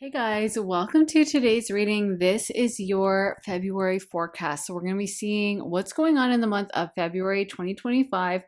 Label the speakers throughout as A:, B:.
A: Hey guys, welcome to today's reading. This is your February forecast. So we're going to be seeing what's going on in the month of February 2025.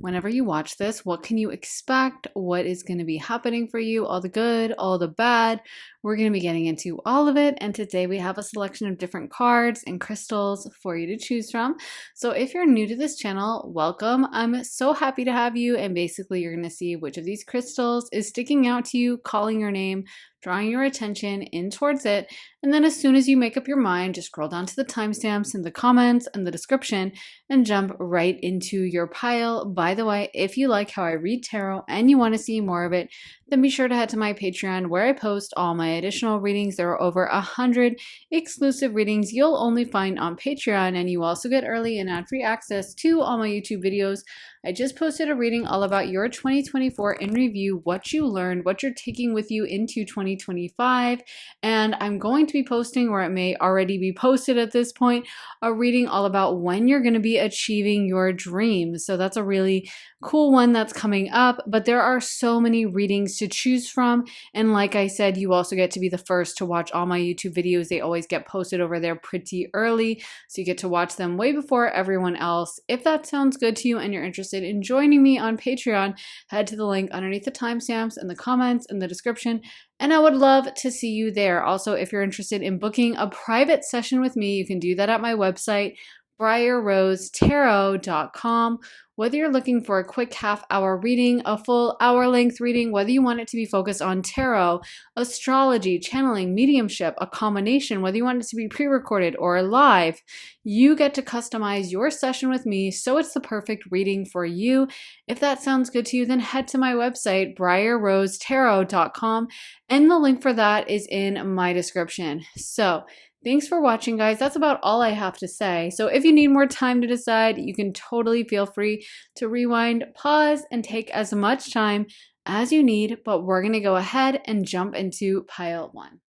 A: Whenever you watch this, what can you expect? What is going to be happening for you? All the good, all the bad. We're going to be getting into all of it. And today we have a selection of different cards and crystals for you to choose from. So if you're new to this channel, welcome. I'm so happy to have you. And basically you're going to see which of these crystals is sticking out to you, calling your name, drawing your attention in towards it. And then as soon as you make up your mind, just scroll down to the timestamps in the comments and the description and jump right into your pile. By the way, if you like how I read tarot and you want to see more of it, then be sure to head to my Patreon where I post all my additional readings. There are over 100 exclusive readings you'll only find on Patreon, and you also get early and ad-free access to all my YouTube videos. I just posted a reading all about your 2024 in review, what you learned, what you're taking with you into 2025, and I'm going to be posting, or it may already be posted at this point, a reading all about when you're going to be achieving your dreams. So that's a really cool one that's coming up, but there are so many readings to choose from, and like I said, you also get to be the first to watch all my YouTube videos. They always get posted over there pretty early, so you get to watch them way before everyone else. If that sounds good to you and you're interested in joining me on Patreon, head to the link underneath the timestamps in the comments in the description, and I would love to see you there. Also, if you're interested in booking a private session with me, you can do that at my website, briarrosetarot.com. Whether you're looking for a quick half-hour reading, a full hour-length reading, whether you want it to be focused on tarot, astrology, channeling, mediumship, a combination, whether you want it to be pre-recorded or live, you get to customize your session with me so it's the perfect reading for you. If that sounds good to you, then head to my website, briarrosetarot.com, and the link for that is in my description. So, thanks for watching, guys. That's about all I have to say. So if you need more time to decide, you can totally feel free to rewind, pause, and take as much time as you need, but we're going to go ahead and jump into pile one.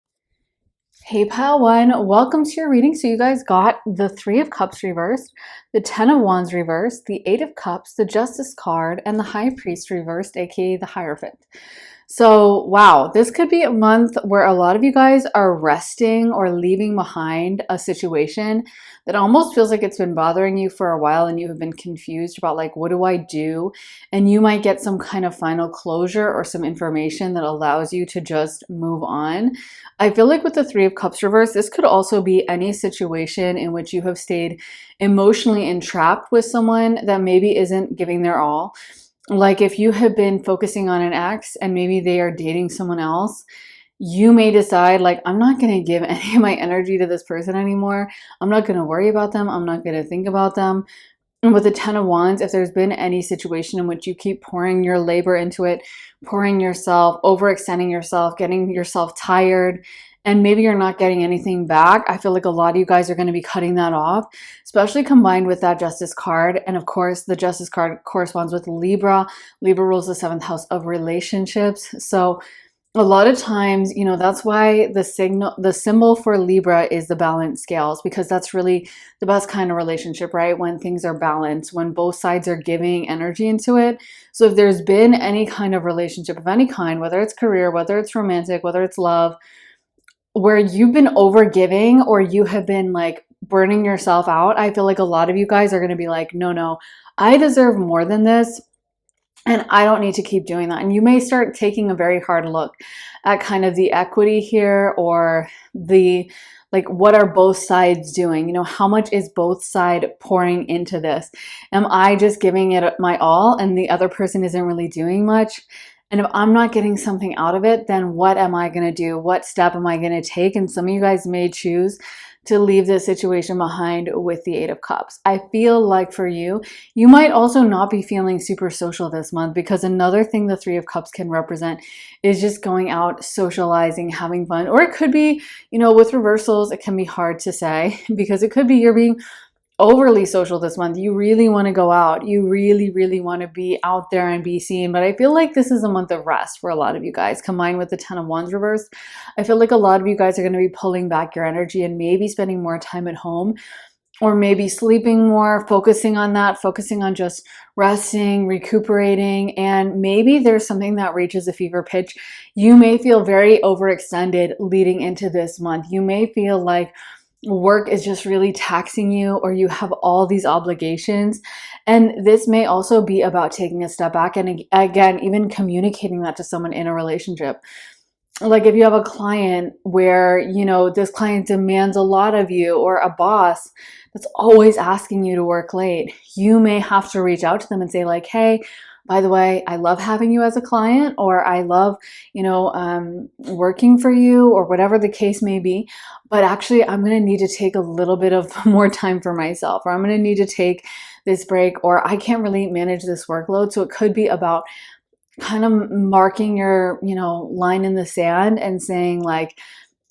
A: Hey, pile one, welcome to your reading. So you guys got the Three of Cups reversed, the Ten of Wands reversed, the Eight of Cups, the Justice card, and the High Priest reversed, aka the Hierophant. So, wow, this could be a month where a lot of you guys are resting or leaving behind a situation that almost feels like it's been bothering you for a while, and you have been confused about, like, what do I do? And you might get some kind of final closure or some information that allows you to just move on. I feel like with the Three of Cups reverse, this could also be any situation in which you have stayed emotionally entrapped with someone that maybe isn't giving their all. Like if you have been focusing on an ex and maybe they are dating someone else, you may decide, like, I'm not going to give any of my energy to this person anymore. I'm not going to worry about them. I'm not going to think about them. And with the Ten of Wands, if there's been any situation in which you keep pouring your labor into it, pouring yourself, overextending yourself, getting yourself tired, and maybe you're not getting anything back, I feel like a lot of you guys are going to be cutting that off, especially combined with that Justice card. And of course, the Justice card corresponds with Libra. Libra rules the 7th house of relationships. So a lot of times, you know, that's why the symbol for Libra is the balance scales, because that's really the best kind of relationship, right? When things are balanced, when both sides are giving energy into it. So if there's been any kind of relationship of any kind, whether it's career, whether it's romantic, whether it's love, where you've been overgiving or you have been like burning yourself out, I feel like a lot of you guys are going to be like, no, I deserve more than this. And I don't need to keep doing that. And you may start taking a very hard look at kind of the equity here, or the, like, what are both sides doing? You know, how much is both sides pouring into this? Am I just giving it my all and the other person isn't really doing much? And if I'm not getting something out of it, then what am I going to do? What step am I going to take? And some of you guys may choose to leave this situation behind with the Eight of Cups. I feel like for you, you might also not be feeling super social this month, because another thing the Three of Cups can represent is just going out, socializing, having fun. Or it could be, you know, with reversals, it can be hard to say, because it could be you're being overly social this month. You really want to go out. You really want to be out there and be seen. But I feel like this is a month of rest for a lot of you guys, combined with the Ten of Wands reverse. I feel like a lot of you guys are going to be pulling back your energy and maybe spending more time at home, or maybe sleeping more, focusing on that, focusing on just resting, recuperating, and maybe there's something that reaches a fever pitch. You may feel very overextended leading into this month. You may feel like work is just really taxing you, or you have all these obligations. And this may also be about taking a step back and, again, even communicating that to someone in a relationship. Like if you have a client where, you know, this client demands a lot of you, or a boss that's always asking you to work late, you may have to reach out to them and say like, hey, by the way, I love having you as a client, or I love, you know, working for you, or whatever the case may be. But actually, I'm going to need to take a little bit of more time for myself, or I'm going to need to take this break, or I can't really manage this workload. So it could be about kind of marking your, you know, line in the sand and saying like,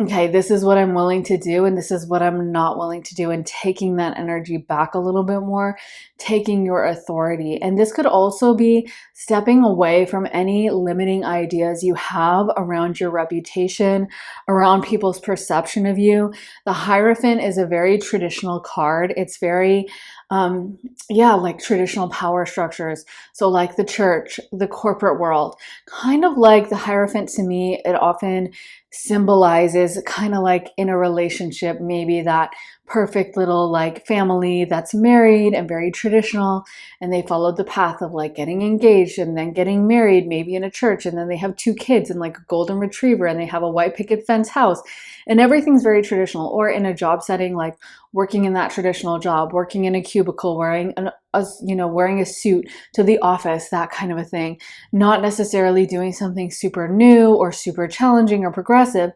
A: okay, this is what I'm willing to do, and this is what I'm not willing to do, and taking that energy back a little bit more, taking your authority. And this could also be stepping away from any limiting ideas you have around your reputation, around people's perception of you. The Hierophant is a very traditional card. It's very, like traditional power structures. So like the church, the corporate world, kind of like the Hierophant to me, it often symbolizes kind of like in a relationship, maybe that perfect little like family that's married and very traditional, and they followed the path of like getting engaged and then getting married, maybe in a church, and then they have 2 kids and like a golden retriever, and they have a white picket fence house, and everything's very traditional. Or in a job setting, like working in that traditional job, working in a cubicle, wearing wearing a suit to the office, that kind of a thing, not necessarily doing something super new or super challenging or progressive.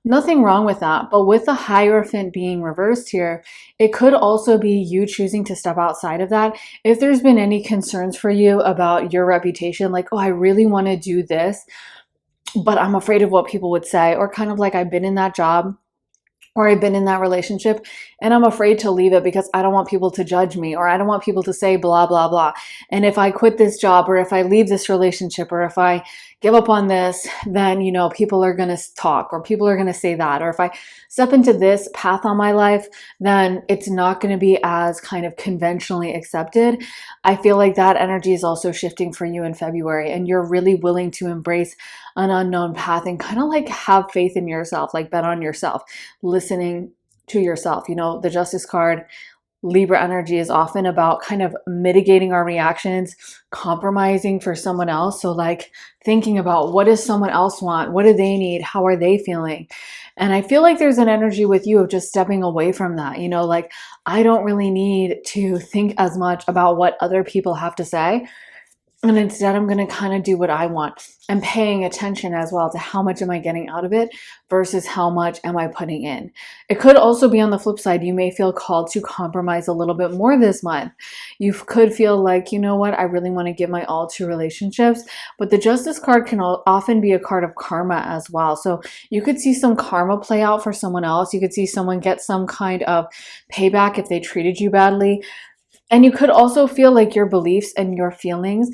A: Nothing wrong with that. But with the Hierophant being reversed here, it could also be you choosing to step outside of that. If there's been any concerns for you about your reputation, like, oh, I really want to do this, but I'm afraid of what people would say, or kind of like I've been in that job, or I've been in that relationship and I'm afraid to leave it because I don't want people to judge me, or I don't want people to say blah, blah, blah. And if I quit this job, or if I leave this relationship, or if I give up on this, then, you know, people are going to talk, or people are going to say that. Or if I step into this path on my life, then it's not going to be as kind of conventionally accepted. I feel like that energy is also shifting for you in February, and you're really willing to embrace an unknown path and kind of like have faith in yourself, like bet on yourself, listening to yourself. You know, the Justice card, Libra energy, is often about kind of mitigating our reactions, compromising for someone else. So like thinking about, what does someone else want? What do they need? How are they feeling? And I feel like there's an energy with you of just stepping away from that. You know, like I don't really need to think as much about what other people have to say. And instead, I'm going to kind of do what I want, and paying attention as well to how much am I getting out of it versus how much am I putting in. It could also be on the flip side. You may feel called to compromise a little bit more this month. You could feel like, you know what, I really want to give my all to relationships. But the Justice card can often be a card of karma as well. So you could see some karma play out for someone else. You could see someone get some kind of payback if they treated you badly. And you could also feel like your beliefs and your feelings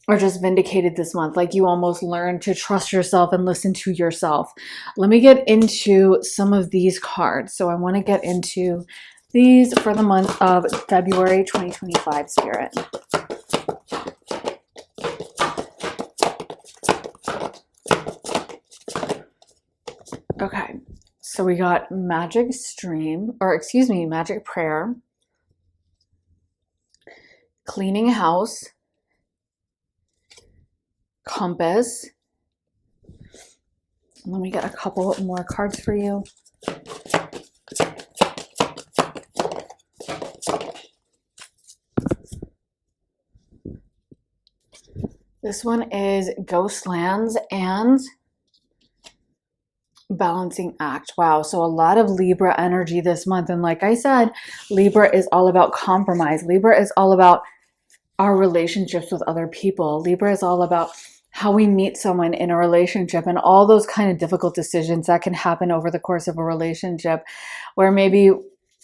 A: are just vindicated this month. Like you almost learn to trust yourself and listen to yourself. Let me get into some of these cards. So I want to get into these for the month of February 2025, Spirit. Okay, so we got Magic Prayer, Cleaning House, Compass. Let me get a couple more cards for you. This one is Ghostlands and Balancing Act. Wow, so a lot of Libra energy this month. And like I said, Libra is all about compromise. Libra is all about our relationships with other people. Libra is all about how we meet someone in a relationship, and all those kind of difficult decisions that can happen over the course of a relationship, where maybe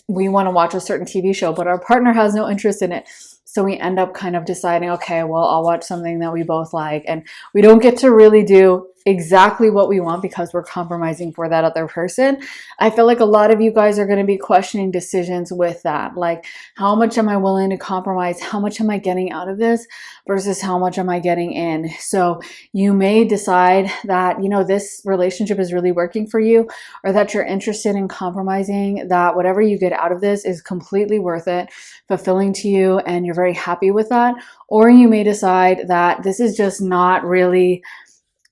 A: we want to watch a certain TV show, but our partner has no interest in it. So we end up kind of deciding, okay, well, I'll watch something that we both like, and we don't get to really do exactly what we want because we're compromising for that other person. I feel like a lot of you guys are going to be questioning decisions with that. Like, how much am I willing to compromise? How much am I getting out of this versus how much am I getting in? So you may decide that, you know, this relationship is really working for you, or that you're interested in compromising, that whatever you get out of this is completely worth it, fulfilling to you, and you're very happy with that. Or you may decide that this is just not really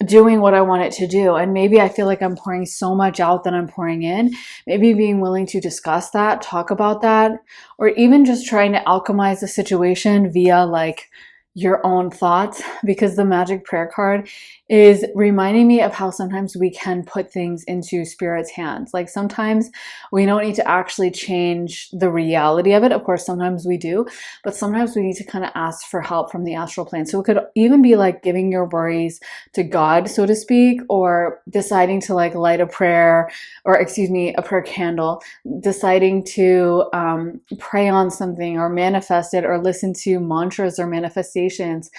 A: doing what I want it to do. And maybe I feel like I'm pouring so much out that I'm pouring in. Maybe being willing to discuss that, talk about that, or even just trying to alchemize the situation via like your own thoughts, because the magic prayer card is reminding me of how sometimes we can put things into spirit's hands. Like sometimes we don't need to actually change the reality of it. Of course, sometimes we do, but sometimes we need to kind of ask for help from the astral plane. So it could even be like giving your worries to God, so to speak, or deciding to like light a prayer, or excuse me, a prayer candle, deciding to pray on something or manifest it, or listen to mantras or manifestations,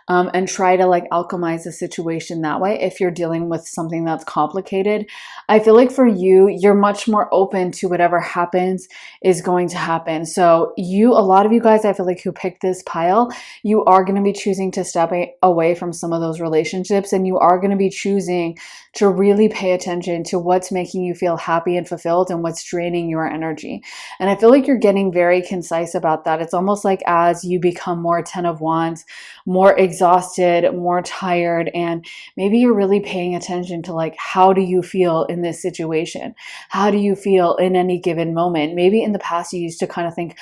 A: and try to like alchemize the situation that way. If you're dealing with something that's complicated, I feel like for you, you're much more open to whatever happens is going to happen. So a lot of you guys, I feel like, who picked this pile, you are going to be choosing to step away from some of those relationships, and you are going to be choosing to really pay attention to what's making you feel happy and fulfilled and what's draining your energy. And I feel like you're getting very concise about that. It's almost like as you become more 10 of Wands, more exhausted, more tired, and maybe you're really paying attention to like, how do you feel in this situation? How do you feel in any given moment? Maybe in the past you used to kind of think,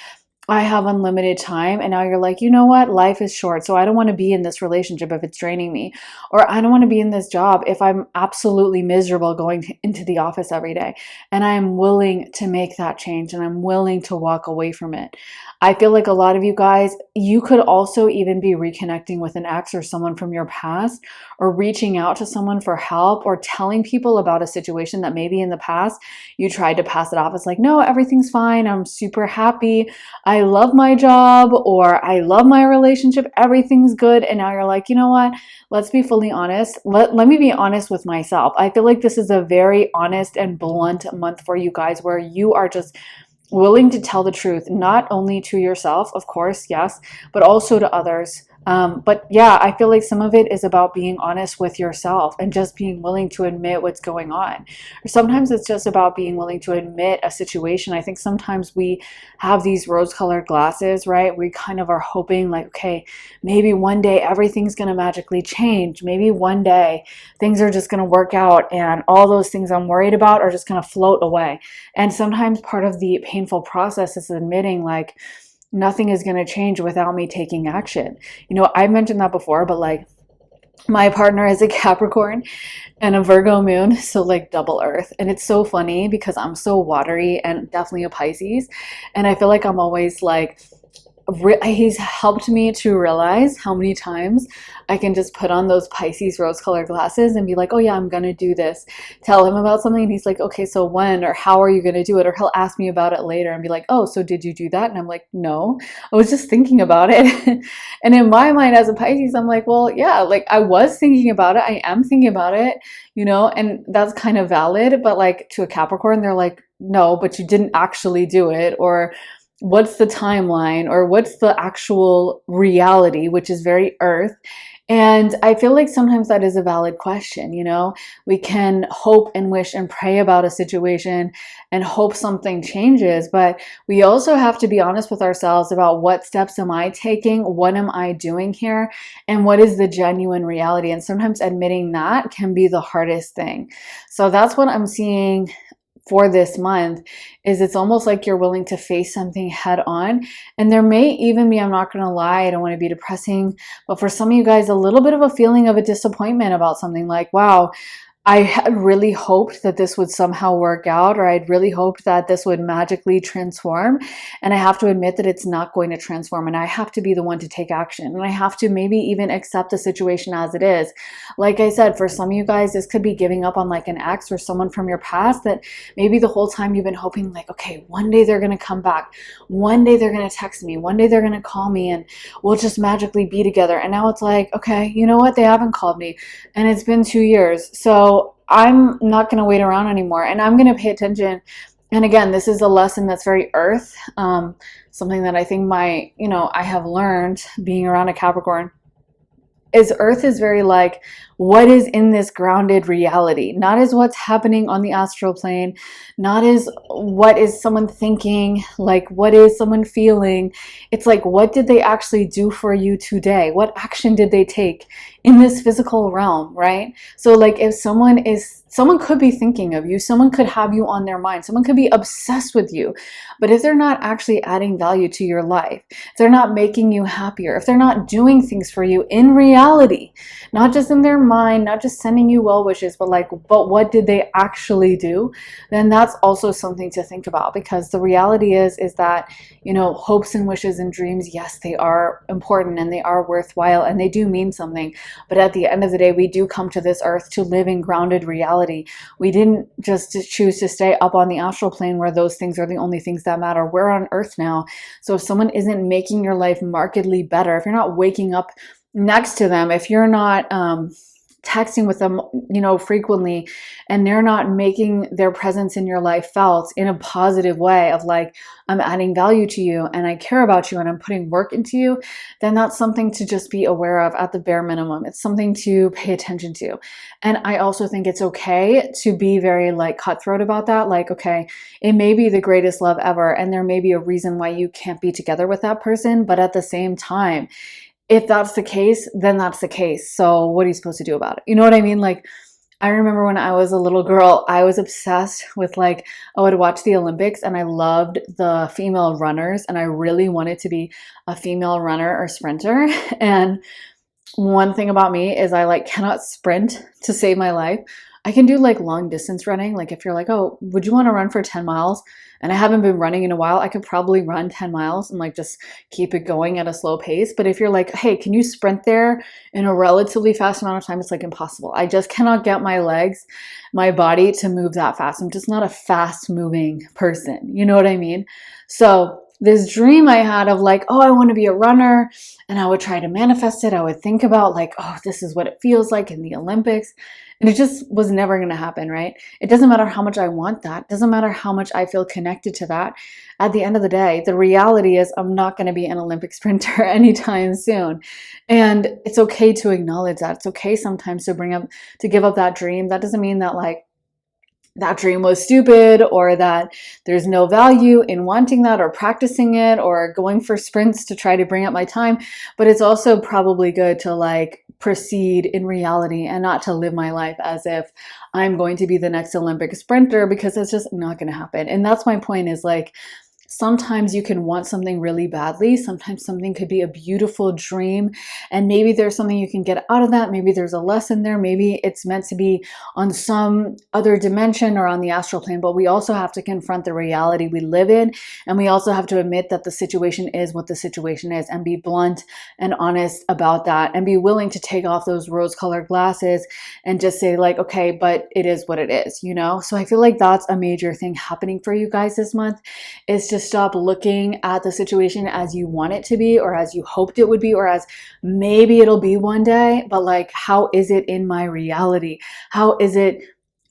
A: I have unlimited time, and now you're like, you know what? Life is short, so I don't want to be in this relationship if it's draining me, or I don't want to be in this job if I'm absolutely miserable going into the office every day, and I am willing to make that change, and I'm willing to walk away from it. I feel like a lot of you guys, you could also even be reconnecting with an ex or someone from your past, or reaching out to someone for help, or telling people about a situation that maybe in the past you tried to pass it off as like, no, everything's fine, I'm super happy, I love my job, or I love my relationship, everything's good. And now you're like, you know what? Let's be fully honest. Let me be honest with myself. I feel like this is a very honest and blunt month for you guys, where you are just willing to tell the truth, not only to yourself, of course, yes, but also to others. But yeah, I feel like some of it is about being honest with yourself and just being willing to admit what's going on. Or sometimes it's just about being willing to admit a situation. I think sometimes we have these rose-colored glasses, right? We kind of are hoping like, okay, maybe one day everything's going to magically change. Maybe one day things are just going to work out, and all those things I'm worried about are just going to float away. And sometimes part of the painful process is admitting like, nothing is going to change without me taking action. You know, I mentioned that before, but like, my partner is a Capricorn and a Virgo moon, so like double earth. And it's so funny because I'm so watery and definitely a Pisces. And I feel like I'm always like, he's helped me to realize how many times I can just put on those Pisces rose-colored glasses and be like, oh yeah, I'm gonna do this. Tell him about something and he's like, okay, so when or how are you gonna do it? Or he'll ask me about it later and be like, oh, so did you do that? And I'm like, no, I was just thinking about it. And in my mind as a Pisces, I'm like, well, yeah, like I was thinking about it. I am thinking about it, you know, and that's kind of valid. But like to a Capricorn, they're like, no, but you didn't actually do it. Or what's the timeline, or what's the actual reality, which is very earth. And I feel like sometimes that is a valid question. You know, we can hope and wish and pray about a situation and hope something changes, but we also have to be honest with ourselves about what steps am I taking, what am I doing here, and what is the genuine reality. And sometimes admitting that can be the hardest thing. So that's what I'm seeing for this month, is it's almost like you're willing to face something head on. And there may even be, I'm not going to lie, I don't want to be depressing, but for some of you guys, a little bit of a feeling of a disappointment about something like, wow, I had really hoped that this would somehow work out, or I'd really hoped that this would magically transform. And I have to admit that it's not going to transform, and I have to be the one to take action. And I have to maybe even accept the situation as it is. Like I said, for some of you guys, this could be giving up on like an ex or someone from your past that maybe the whole time you've been hoping, like, okay, one day they're going to come back. One day they're going to text me. One day they're going to call me and we'll just magically be together. And now it's like, okay, you know what? They haven't called me and it's been 2 years. So I'm not going to wait around anymore, and I'm going to pay attention. And again, this is a lesson that's very earth, something that I think I have learned being around a Capricorn is earth is very like, what is in this grounded reality, not as what's happening on the astral plane, not as what is someone thinking, like what is someone feeling. It's like, what did they actually do for you today? What action did they take in this physical realm, right? So like if someone could be thinking of you, someone could have you on their mind, someone could be obsessed with you, but if they're not actually adding value to your life, if they're not making you happier, if they're not doing things for you in reality, not just in their mind, not just sending you well wishes, but what did they actually do? Then that's also something to think about, because the reality is that, hopes and wishes and dreams, yes, they are important and they are worthwhile and they do mean something. But at the end of the day, we do come to this earth to live in grounded reality. We didn't just choose to stay up on the astral plane where those things are the only things that matter. We're on earth now. So if someone isn't making your life markedly better, if you're not waking up next to them, if you're not texting with them, frequently, and they're not making their presence in your life felt in a positive way of like, I'm adding value to you and I care about you and I'm putting work into you, then that's something to just be aware of at the bare minimum. It's something to pay attention to. And I also think it's okay to be very like cutthroat about that. Like, okay, it may be the greatest love ever and there may be a reason why you can't be together with that person, but at the same time, if that's the case, then that's the case. So what are you supposed to do about it? You know what I mean? Like, I remember when I was a little girl, I was obsessed with I would watch the Olympics and I loved the female runners and I really wanted to be a female runner or sprinter. And one thing about me is I cannot sprint to save my life. I can do long distance running. Like if you're like, oh, would you want to run for 10 miles? And I haven't been running in a while, I could probably run 10 miles and just keep it going at a slow pace. But if you're like, hey, can you sprint there in a relatively fast amount of time? It's impossible. I just cannot get my legs, my body to move that fast. I'm just not a fast moving person. You know what I mean? So this dream I had of oh, I want to be a runner, and I would try to manifest it. I would think about oh, this is what it feels like in the Olympics. And it just was never going to happen, right? It doesn't matter how much I want that. It doesn't matter how much I feel connected to that. At the end of the day, the reality is I'm not going to be an Olympic sprinter anytime soon. And it's okay to acknowledge that. It's okay sometimes to give up that dream. That doesn't mean that that dream was stupid or that there's no value in wanting that or practicing it or going for sprints to try to bring up my time. But it's also probably good to proceed in reality and not to live my life as if I'm going to be the next Olympic sprinter, because that's just not going to happen. And that's my point is sometimes you can want something really badly. Sometimes something could be a beautiful dream and maybe there's something you can get out of that. Maybe there's a lesson there. Maybe it's meant to be on some other dimension or on the astral plane, but we also have to confront the reality we live in. And we also have to admit that the situation is what the situation is and be blunt and honest about that and be willing to take off those rose-colored glasses and just say okay, but it is what it is, So I feel that's a major thing happening for you guys this month, is to stop looking at the situation as you want it to be or as you hoped it would be or as maybe it'll be one day, but how is it in my reality? How is it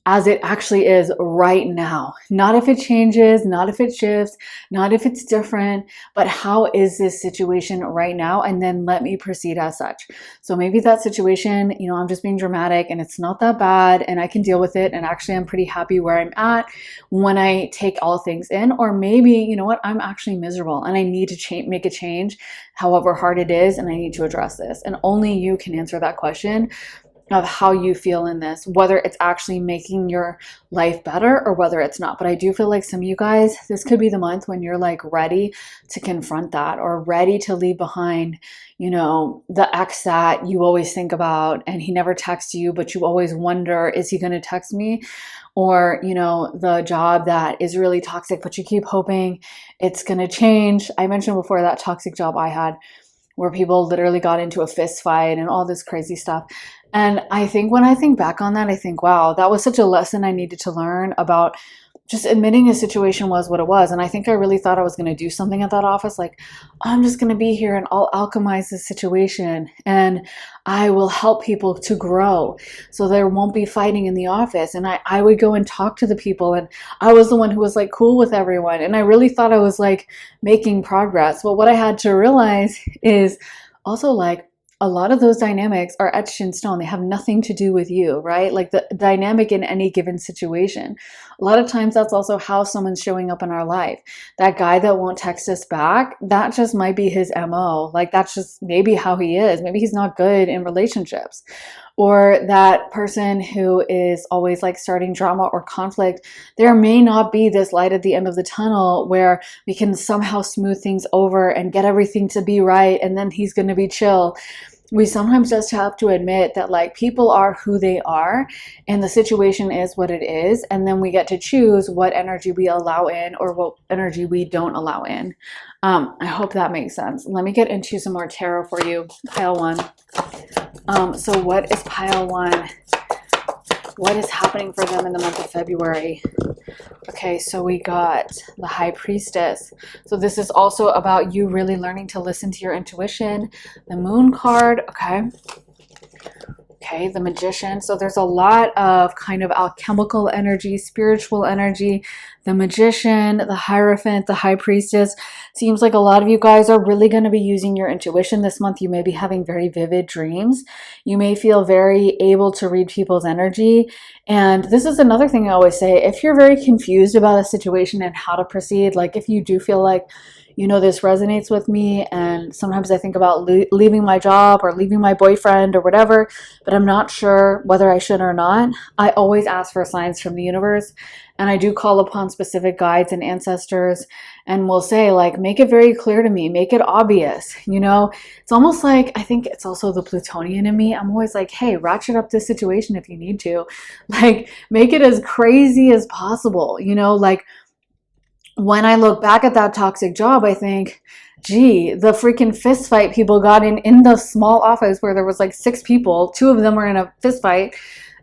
A: as it actually is right now? Not if it changes, not if it shifts, not if it's different, but how is this situation right now? And then let me proceed as such. So maybe that situation, I'm just being dramatic and it's not that bad and I can deal with it. And actually I'm pretty happy where I'm at when I take all things in. Or maybe, you know what, I'm actually miserable and I need to make a change, however hard it is, and I need to address this. And only you can answer that question. of how you feel in this, whether it's actually making your life better or whether it's not. But I do feel like some of you guys, this could be the month when you're like ready to confront that, or ready to leave behind, you know, the ex that you always think about and he never texts you, but you always wonder, is he going to text me? Or, you know, the job that is really toxic, but you keep hoping it's going to change. I mentioned before that toxic job I had, where people literally got into a fist fight and all this crazy stuff. And I think when I think back on that, I think, wow, that was such a lesson I needed to learn about just admitting a situation was what it was. And I think I really thought I was going to do something at that office. Like, I'm just going to be here and I'll alchemize this situation and I will help people to grow so there won't be fighting in the office. And I would go and talk to the people, and I was the one who was like cool with everyone. And I really thought I was like making progress. But what I had to realize is also like, a lot of those dynamics are etched in stone. They have nothing to do with you, right? Like the dynamic in any given situation. A lot of times that's also how someone's showing up in our life. That guy that won't text us back, that just might be his MO. Like that's just maybe how he is. Maybe he's not good in relationships. Or that person who is always like starting drama or conflict, there may not be this light at the end of the tunnel where we can somehow smooth things over and get everything to be right, and then he's going to be chill. We sometimes just have to admit that like people are who they are and the situation is what it is, and then we get to choose what energy we allow in or what energy we don't allow in. I hope that makes sense. Let me get into some more tarot for you. Pile 1. So what is pile 1? What is happening for them in the month of February? Okay, so we got the High Priestess. So this is also about you really learning to listen to your intuition. The Moon card, okay. Okay, the Magician. So there's a lot of kind of alchemical energy, spiritual energy. The Magician, the Hierophant, the High Priestess. Seems like a lot of you guys are really going to be using your intuition this month. You may be having very vivid dreams. You may feel very able to read people's energy. And this is another thing I always say. If you're very confused about a situation and how to proceed, like if you do feel like, you know, this resonates with me, and sometimes I think about leaving my job or leaving my boyfriend or whatever, but I'm not sure whether I should or not, I always ask for signs from the universe. And I do call upon specific guides and ancestors, and will say like, make it very clear to me, make it obvious. You know, it's almost like, I think it's also the Plutonian in me. I'm always like, hey, ratchet up this situation if you need to, like make it as crazy as possible. You know, like when I look back at that toxic job, I think, gee, the freaking fist fight people got in the small office where there was like 6 people, 2 of them were in a fist fight.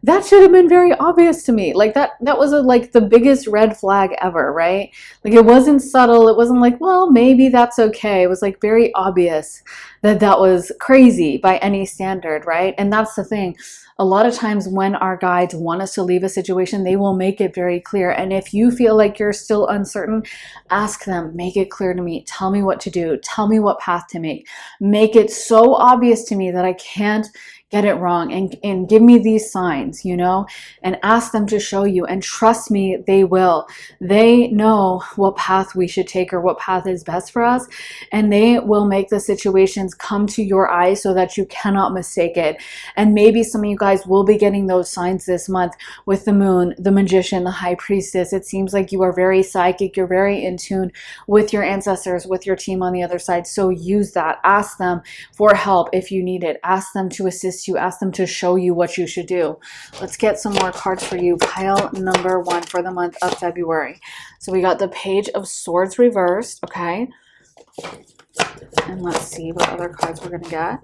A: That should have been very obvious to me. Like that was like the biggest red flag ever, right? Like it wasn't subtle. It wasn't like, well, maybe that's okay. It was like very obvious that that was crazy by any standard, right? And that's the thing. A lot of times when our guides want us to leave a situation, they will make it very clear. And if you feel like you're still uncertain, ask them, make it clear to me. Tell me what to do. Tell me what path to make. Make it so obvious to me that I can't get it wrong, and give me these signs, you know, and ask them to show you, and trust me, they will. They know what path we should take or what path is best for us, and they will make the situations come to your eyes so that you cannot mistake it. And maybe some of you guys will be getting those signs this month with the Moon, the Magician, the High Priestess. It seems like you are very psychic, you're very in tune with your ancestors, with your team on the other side. So use that. Ask them for help if you need it. Ask them to assist you, ask them to show you what you should do. Let's get some more cards for you. Pile number 1 for the month of February. So we got the Page of Swords reversed, okay? And let's see what other cards we're going to get.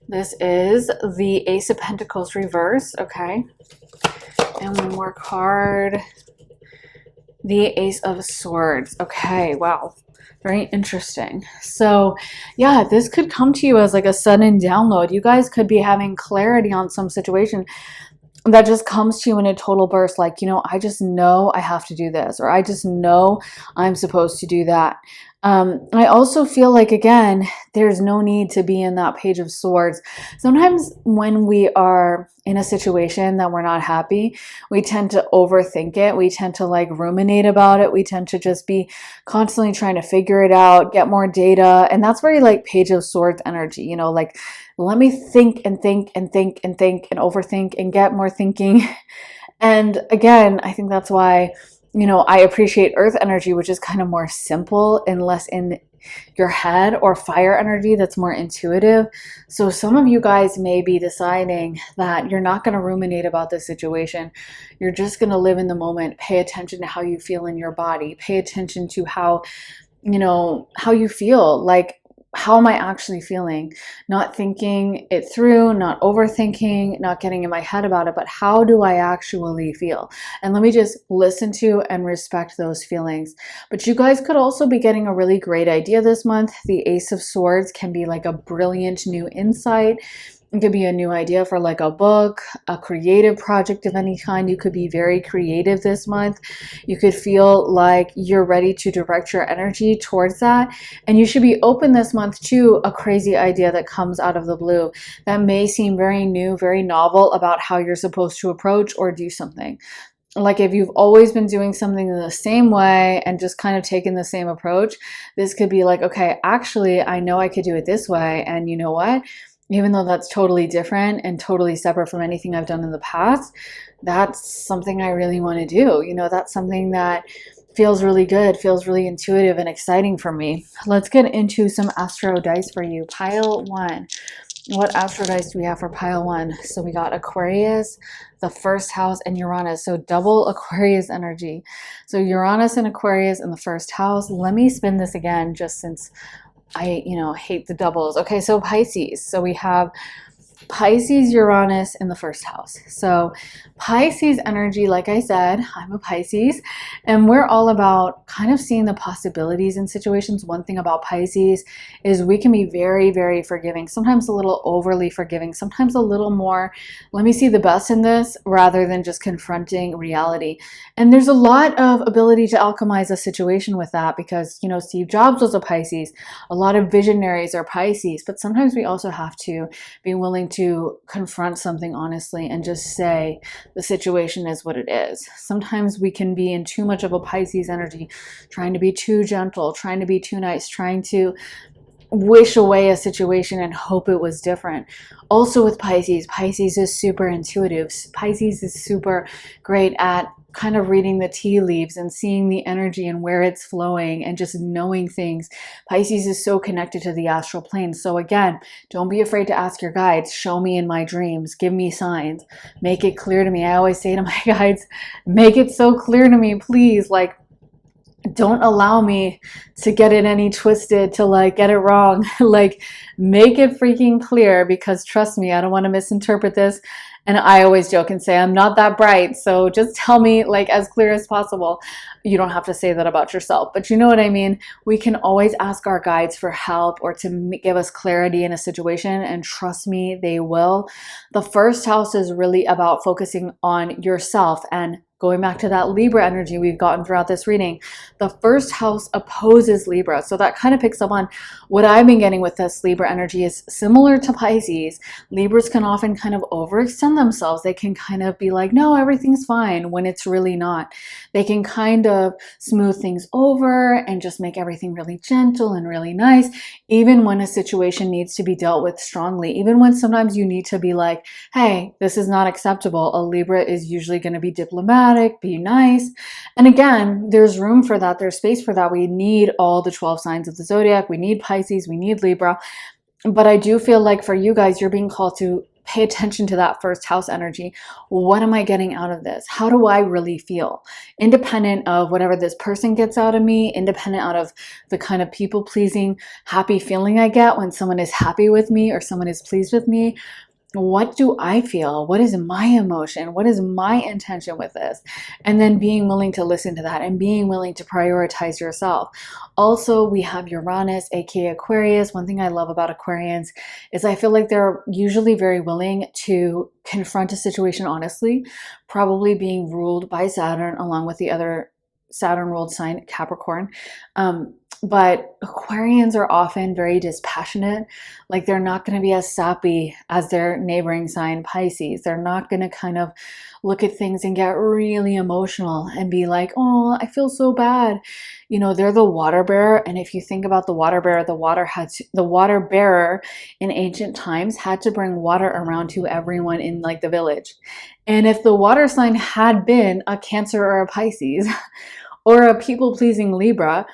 A: This is the Ace of Pentacles reversed, okay? And one more card. The Ace of Swords. Okay, wow. Very interesting. So yeah, this could come to you as like a sudden download. You guys could be having clarity on some situation that just comes to you in a total burst. Like, you know, I just know I have to do this, or I just know I'm supposed to do that. I also feel like, again, there's no need to be in that Page of Swords. Sometimes when we are in a situation that we're not happy, we tend to overthink it. We tend to like ruminate about it. We tend to just be constantly trying to figure it out, get more data. And that's very like Page of Swords energy, you know, like let me think and think and think and think and overthink and get more thinking. And again, I think that's why, I appreciate earth energy, which is kind of more simple and less in your head, or fire energy that's more intuitive. So some of you guys may be deciding that you're not going to ruminate about this situation. You're just going to live in the moment, pay attention to how you feel in your body, pay attention to how you feel, like, how am I actually feeling? Not thinking it through, not overthinking, not getting in my head about it, but how do I actually feel? And let me just listen to and respect those feelings. But you guys could also be getting a really great idea this month. The Ace of Swords can be like a brilliant new insight. It could be a new idea for like a book, a creative project of any kind. You could be very creative this month. You could feel like you're ready to direct your energy towards that. And you should be open this month to a crazy idea that comes out of the blue that may seem very new, very novel about how you're supposed to approach or do something. Like if you've always been doing something in the same way and just kind of taken the same approach, this could be like, okay, actually, I know I could do it this way. And you know what? Even though that's totally different and totally separate from anything I've done in the past, that's something I really want to do. That's something that feels really good, feels really intuitive and exciting for me. Let's get into some astro dice for you. Pile 1. What astro dice do we have for pile 1? So we got Aquarius, the first house, and Uranus. So double Aquarius energy. So Uranus and Aquarius in the first house. Let me spin this again just since I, hate the doubles. Okay, so Pisces. So we have Pisces, Uranus in the first house. So Pisces energy, like I said, I'm a Pisces, and we're all about kind of seeing the possibilities in situations. One thing about Pisces is we can be very, very forgiving, sometimes a little overly forgiving, sometimes a little more, let me see the best in this, rather than just confronting reality. And there's a lot of ability to alchemize a situation with that because, Steve Jobs was a Pisces. A lot of visionaries are Pisces, but sometimes we also have to be willing to confront something honestly and just say the situation is what it is. Sometimes we can be in too much of a Pisces energy, trying to be too gentle, trying to be too nice, trying to wish away a situation and hope it was different. Also with Pisces is super intuitive. Pisces is super great at kind of reading the tea leaves and seeing the energy and where it's flowing and just knowing things. Pisces is so connected to the astral plane. So again, don't be afraid to ask your guides. Show me in my dreams. Give me signs. Make it clear to me. I always say to my guides, make it so clear to me, please. Like, don't allow me to get it any twisted, to like get it wrong. Like, make it freaking clear, because trust me, I don't want to misinterpret this. And I always joke and say I'm not that bright, so just tell me like as clear as possible. You don't have to say that about yourself, but you know what I mean. We can always ask our guides for help or to give us clarity in a situation, and trust me, they will. The first house is really about focusing on yourself, and going back to that Libra energy we've gotten throughout this reading, the first house opposes Libra. So that kind of picks up on what I've been getting with this Libra energy is similar to Pisces. Libras can often kind of overextend themselves. They can kind of be like, no, everything's fine, when it's really not. They can kind of smooth things over and just make everything really gentle and really nice, even when a situation needs to be dealt with strongly. Even when sometimes you need to be like, hey, this is not acceptable. A Libra is usually going to be diplomatic, be nice. And again, there's room for that. There's space for that. We need all the 12 signs of the zodiac. We need Pisces. We need Libra. But I do feel like for you guys, you're being called to pay attention to that first house energy. What am I getting out of this? How do I really feel? Independent of whatever this person gets out of me, independent out of the kind of people-pleasing, happy feeling I get when someone is happy with me or someone is pleased with me. What do I feel? What is my emotion? What is my intention with this? And then being willing to listen to that and being willing to prioritize yourself. Also, we have Uranus, aka Aquarius. One thing I love about Aquarians is I feel like they're usually very willing to confront a situation honestly, probably being ruled by Saturn along with the other Saturn ruled sign, Capricorn. But Aquarians are often very dispassionate. Like they're not going to be as sappy as their neighboring sign Pisces. They're not going to kind of look at things and get really emotional and be like, oh, I feel so bad. You know, they're the water bearer. And if you think about the water bearer, the water bearer in ancient times had to bring water around to everyone in like the village. And if the water sign had been a Cancer or a Pisces or a people pleasing Libra,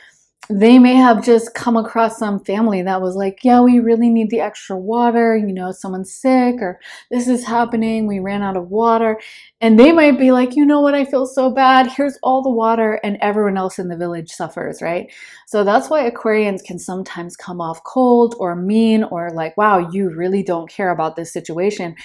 A: they may have just come across some family that was like, yeah, we really need the extra water. You know, someone's sick or this is happening. We ran out of water. And they might be like, you know what? I feel so bad. Here's all the water. And everyone else in the village suffers, right? So that's why Aquarians can sometimes come off cold or mean or like, wow, you really don't care about this situation.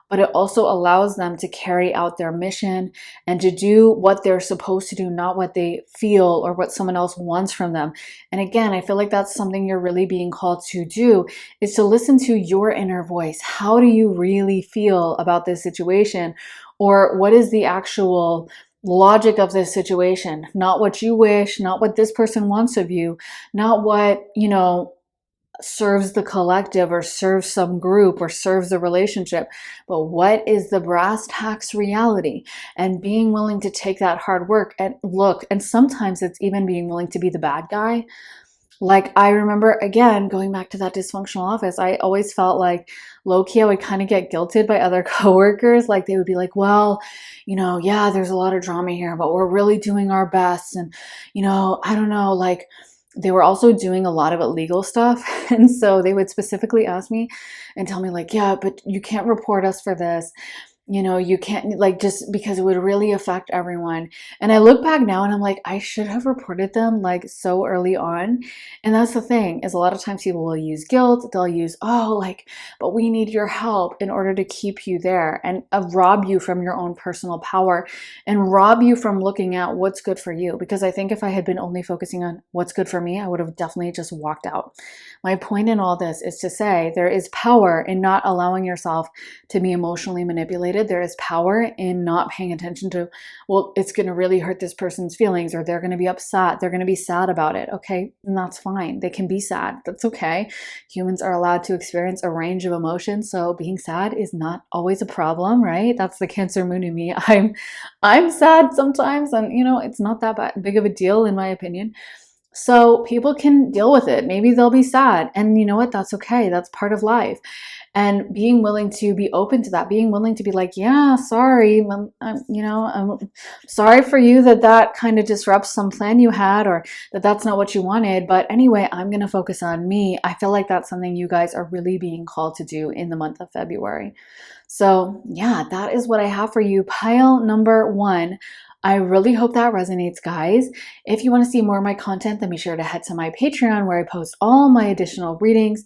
A: But it also allows them to carry out their mission and to do what they're supposed to do, not what they feel or what someone else wants from them. And again, I feel like that's something you're really being called to do, is to listen to your inner voice. How do you really feel about this situation? Or what is the actual logic of this situation? Not what you wish, not what this person wants of you, not what, you know, serves the collective or serves some group or serves the relationship, but what is the brass tacks reality, and being willing to take that hard work and look. And sometimes it's even being willing to be the bad guy. Like I remember, again, going back to that dysfunctional office, I always felt like low-key I would kind of get guilted by other coworkers. Like they would be like, well, you know, yeah, there's a lot of drama here, but we're really doing our best. And, you know, I don't know, like they were also doing a lot of illegal stuff. And so they would specifically ask me and tell me like, yeah, but you can't report us for this. You know, you can't, like, just because it would really affect everyone. And I look back now and I'm like, I should have reported them like so early on. And that's the thing, is a lot of times people will use guilt. They'll use, oh, like, but we need your help in order to keep you there, and rob you from your own personal power and rob you from looking at what's good for you. Because I think if I had been only focusing on what's good for me, I would have definitely just walked out. My point in all this is to say there is power in not allowing yourself to be emotionally manipulated. There is power in not paying attention to, well, it's going to really hurt this person's feelings, or they're going to be upset. They're going to be sad about it. Okay. And that's fine. They can be sad. That's okay. Humans are allowed to experience a range of emotions. So being sad is not always a problem, right? That's the Cancer moon in me. I'm sad sometimes, and you know, it's not that big of a deal in my opinion. So people can deal with it. Maybe they'll be sad, and you know what? That's okay. That's part of life. And being willing to be open to that, being willing to be like, yeah, sorry, I'm sorry for you that kind of disrupts some plan you had, or that's not what you wanted. But anyway, I'm going to focus on me. I feel like that's something you guys are really being called to do in the month of February. So yeah, that is what I have for you. Pile number 1. I really hope that resonates, guys. If you want to see more of my content, then be sure to head to my Patreon, where I post all my additional readings.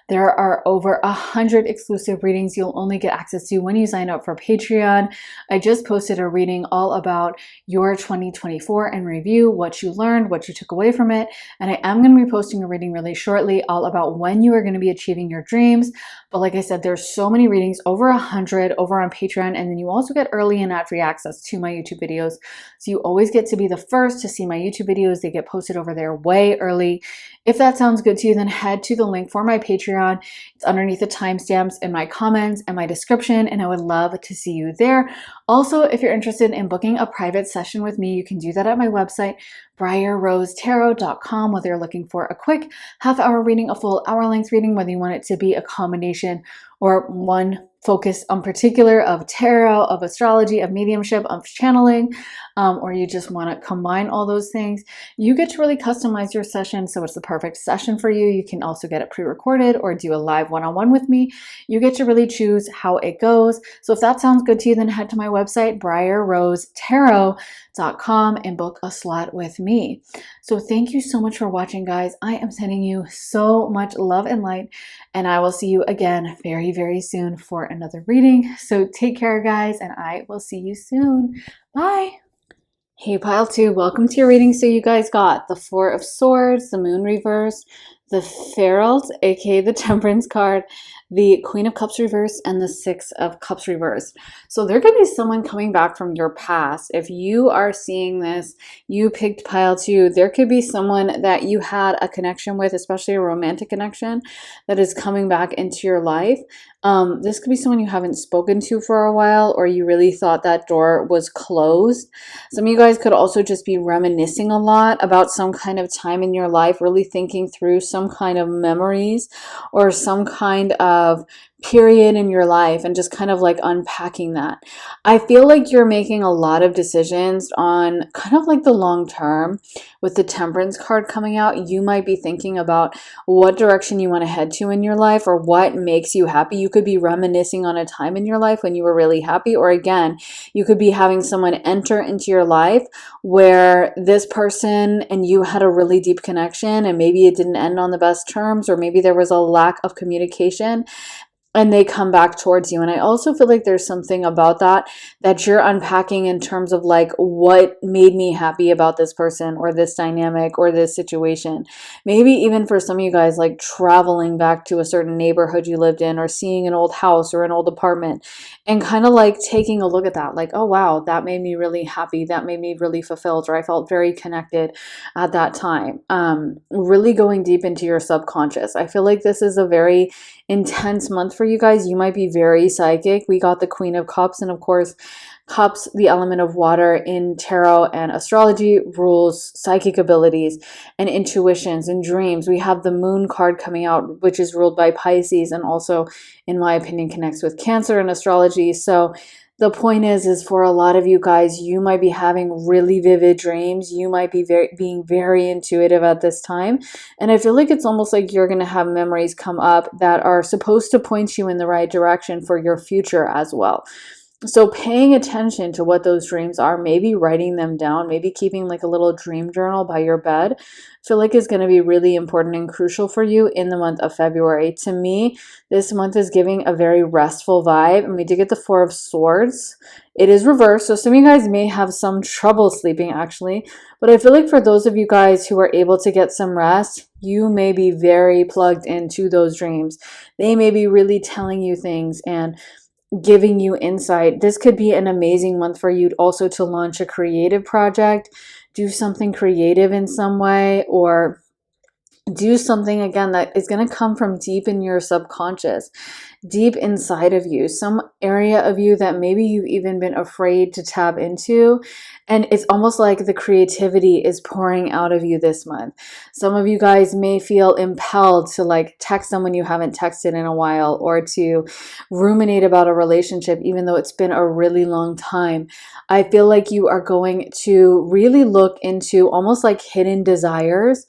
A: There are over 100 exclusive readings you'll only get access to when you sign up for Patreon. I just posted a reading all about your 2024 and review, what you learned, what you took away from it. And I am going to be posting a reading really shortly all about when you are going to be achieving your dreams. But like I said, there's so many readings, over 100 over on Patreon. And then you also get early and ad-free access to my YouTube videos. So you always get to be the first to see my YouTube videos. They get posted over there way early. If that sounds good to you, then head to the link for my Patreon. It's underneath the timestamps in my comments and my description, and I would love to see you there. Also, if you're interested in booking a private session with me, you can do that at my website, briarrosetarot.com, whether you're looking for a quick half-hour reading, a full hour-length reading, whether you want it to be a combination or one focus on particular of tarot, of astrology, of mediumship, of channeling, or you just want to combine all those things. You get to really customize your session, so it's the perfect session for you. You can also get it pre-recorded or do a live one-on-one with me. You get to really choose how it goes. So if that sounds good to you, then head to my website, briarrosetarot.com, and book a slot with me. So thank you so much for watching, guys. I am sending you so much love and light, and I will see you again very, very soon for another reading. So take care, guys, and I will see you soon. Bye. Hey, Pile 2, welcome to your reading. So you guys got the 4 of Swords, the Moon reverse, the Ferals, aka the Temperance card, the Queen of Cups reversed, and the Six of Cups reversed. So there could be someone coming back from your past. If you are seeing this, you picked pile two. There could be someone that you had a connection with, especially a romantic connection, that is coming back into your life. This could be someone you haven't spoken to for a while, or you really thought that door was closed. Some of you guys could also just be reminiscing a lot about some kind of time in your life, really thinking through some kind of memories or some kind of period in your life and just kind of like unpacking that. I feel like you're making a lot of decisions on kind of like the long term. With the Temperance card coming out, you might be thinking about what direction you want to head to in your life or what makes you happy. You could be reminiscing on a time in your life when you were really happy, or again, you could be having someone enter into your life where this person and you had a really deep connection, and maybe it didn't end on the best terms, or maybe there was a lack of communication, and they come back towards you. And I also feel like there's something about that you're unpacking in terms of like, what made me happy about this person or this dynamic or this situation. Maybe even for some of you guys, like traveling back to a certain neighborhood you lived in, or seeing an old house or an old apartment and kind of like taking a look at that, like, oh wow, that made me really happy, that made me really fulfilled, or I felt very connected at that time. Really going deep into your subconscious. I feel like this is a very intense month for you guys. You might be very psychic. We got the Queen of Cups, and of course, cups, the element of water in tarot and astrology, rules psychic abilities and intuitions and dreams. We have the Moon card coming out, which is ruled by Pisces, and also, in my opinion, connects with Cancer and astrology. So the point is for a lot of you guys, you might be having really vivid dreams. You might be being very intuitive at this time. And I feel like it's almost like you're going to have memories come up that are supposed to point you in the right direction for your future as well. So paying attention to what those dreams are, maybe writing them down, maybe keeping like a little dream journal by your bed, I feel like is going to be really important and crucial for you in the month of February. To me, this month is giving a very restful vibe. And we did get the Four of Swords. It is reversed, so some of you guys may have some trouble sleeping actually. But I feel like for those of you guys who are able to get some rest, you may be very plugged into those dreams. They may be really telling you things and giving you insight. This could be an amazing month for you also to launch a creative project, do something creative in some way, or do something again that is going to come from deep in your subconscious, deep inside of you, some area of you that maybe you've even been afraid to tap into. And it's almost like the creativity is pouring out of you this month. Some of you guys may feel impelled to like text someone you haven't texted in a while, or to ruminate about a relationship even though it's been a really long time. I feel like you are going to really look into almost like hidden desires.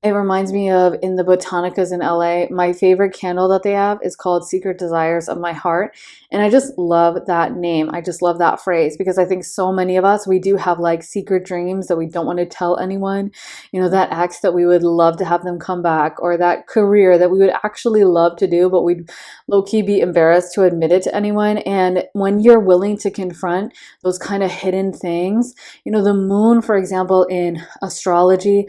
A: It reminds me of in the Botanicas in LA, my favorite candle that they have is called Secret Desires of My Heart. And I just love that name. I just love that phrase because I think so many of us, we do have like secret dreams that we don't want to tell anyone. You know, that ex that we would love to have them come back, or that career that we would actually love to do, but we'd low-key be embarrassed to admit it to anyone. And when you're willing to confront those kind of hidden things, you know, the moon, for example, in astrology,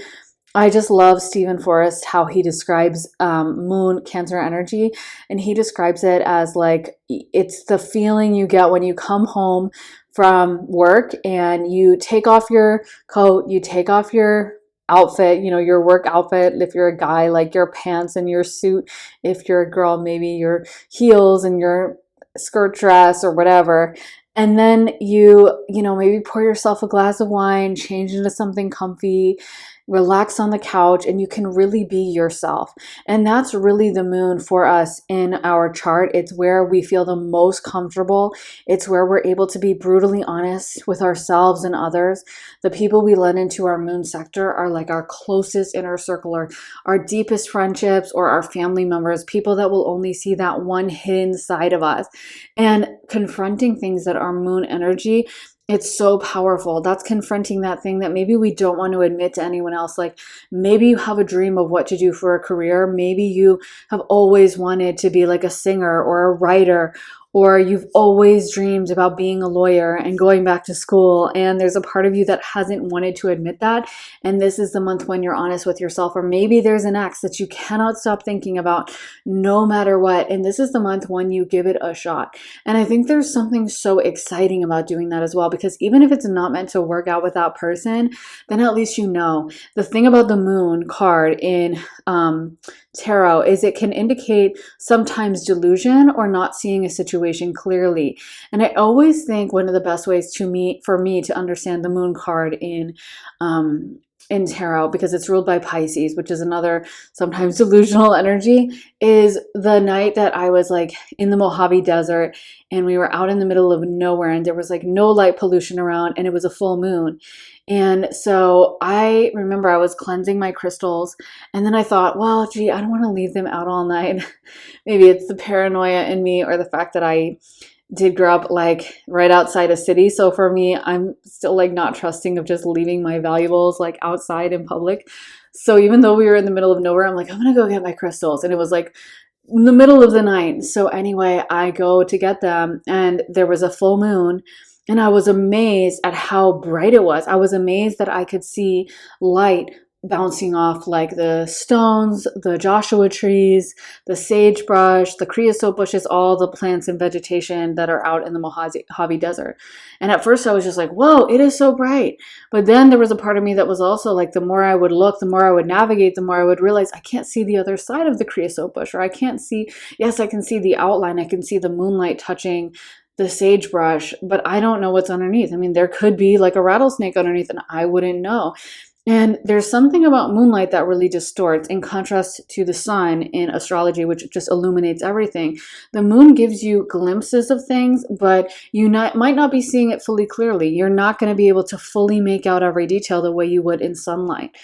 A: I just love Stephen Forrest, how he describes moon Cancer energy. And he describes it as like, it's the feeling you get when you come home from work and you take off your coat, you take off your outfit, you know, your work outfit. If you're a guy, like your pants and your suit. If you're a girl, maybe your heels and your skirt dress or whatever. And then you know, maybe pour yourself a glass of wine, change into something comfy, relax on the couch, and you can really be yourself. And that's really the moon for us in our chart. It's where we feel the most comfortable. It's where we're able to be brutally honest with ourselves and others. The people we let into our moon sector are like our closest inner circle, or our deepest friendships, or our family members, people that will only see that one hidden side of us. And confronting things that are moon energy, it's so powerful. That's confronting that thing that maybe we don't want to admit to anyone else. Like maybe you have a dream of what to do for a career. Maybe you have always wanted to be like a singer or a writer, or you've always dreamed about being a lawyer and going back to school, and there's a part of you that hasn't wanted to admit that, and this is the month when you're honest with yourself. Or maybe there's an ex that you cannot stop thinking about no matter what, and this is the month when you give it a shot. And I think there's something so exciting about doing that as well, because even if it's not meant to work out with that person, then at least you know. The thing about the moon card in tarot is it can indicate sometimes delusion or not seeing a situation clearly. And I always think one of the best ways for me to understand the moon card in tarot, because it's ruled by Pisces, which is another sometimes delusional energy, is the night that I was like in the Mojave Desert and we were out in the middle of nowhere and there was like no light pollution around and it was a full moon. And so I remember I was cleansing my crystals, and then I thought, well, gee, I don't want to leave them out all night. Maybe it's the paranoia in me or the fact that I did grow up like right outside a city. So for me, I'm still like not trusting of just leaving my valuables like outside in public. So even though we were in the middle of nowhere, I'm like, I'm gonna go get my crystals. And it was like in the middle of the night. So anyway, I go to get them and there was a full moon. And I was amazed at how bright it was. I was amazed that I could see light bouncing off like the stones, the Joshua trees, the sagebrush, the creosote bushes, all the plants and vegetation that are out in the Mojave Desert. And at first I was just like, whoa, it is so bright. But then there was a part of me that was also like, the more I would look, the more I would navigate, the more I would realize I can't see the other side of the creosote bush, or I can't see, yes, I can see the outline. I can see the moonlight touching the sagebrush, but I don't know what's underneath. I mean, there could be like a rattlesnake underneath and I wouldn't know. And there's something about moonlight that really distorts, in contrast to the sun in astrology, which just illuminates everything. The moon gives you glimpses of things, but you might not be seeing it fully clearly. You're not going to be able to fully make out every detail the way you would in sunlight.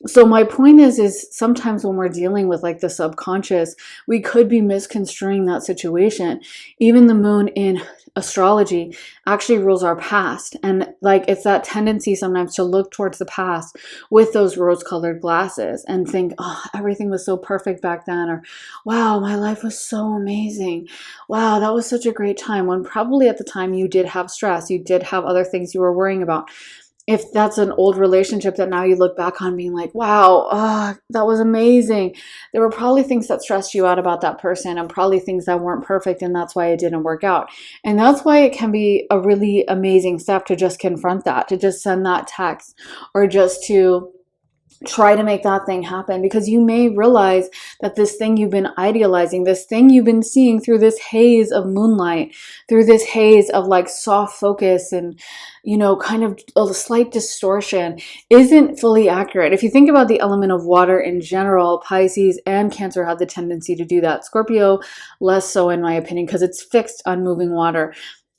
A: So my point is sometimes when we're dealing with like the subconscious, we could be misconstruing that situation. Even the moon in astrology actually rules our past. And like, it's that tendency sometimes to look towards the past with those rose-colored glasses and think, oh, everything was so perfect back then. Or, wow, my life was so amazing. Wow, that was such a great time. When probably at the time you did have stress, you did have other things you were worrying about. If that's an old relationship that now you look back on being like, wow, that was amazing. There were probably things that stressed you out about that person and probably things that weren't perfect, and that's why it didn't work out. And that's why it can be a really amazing step to just confront that, to just send that text, or just to try to make that thing happen, because you may realize that this thing you've been idealizing, this thing you've been seeing through this haze of moonlight, through this haze of like soft focus and, you know, kind of a slight distortion, isn't fully accurate. If you think about the element of water in general, Pisces and Cancer have the tendency to do that. Scorpio, less so in my opinion, because it's fixed on moving water.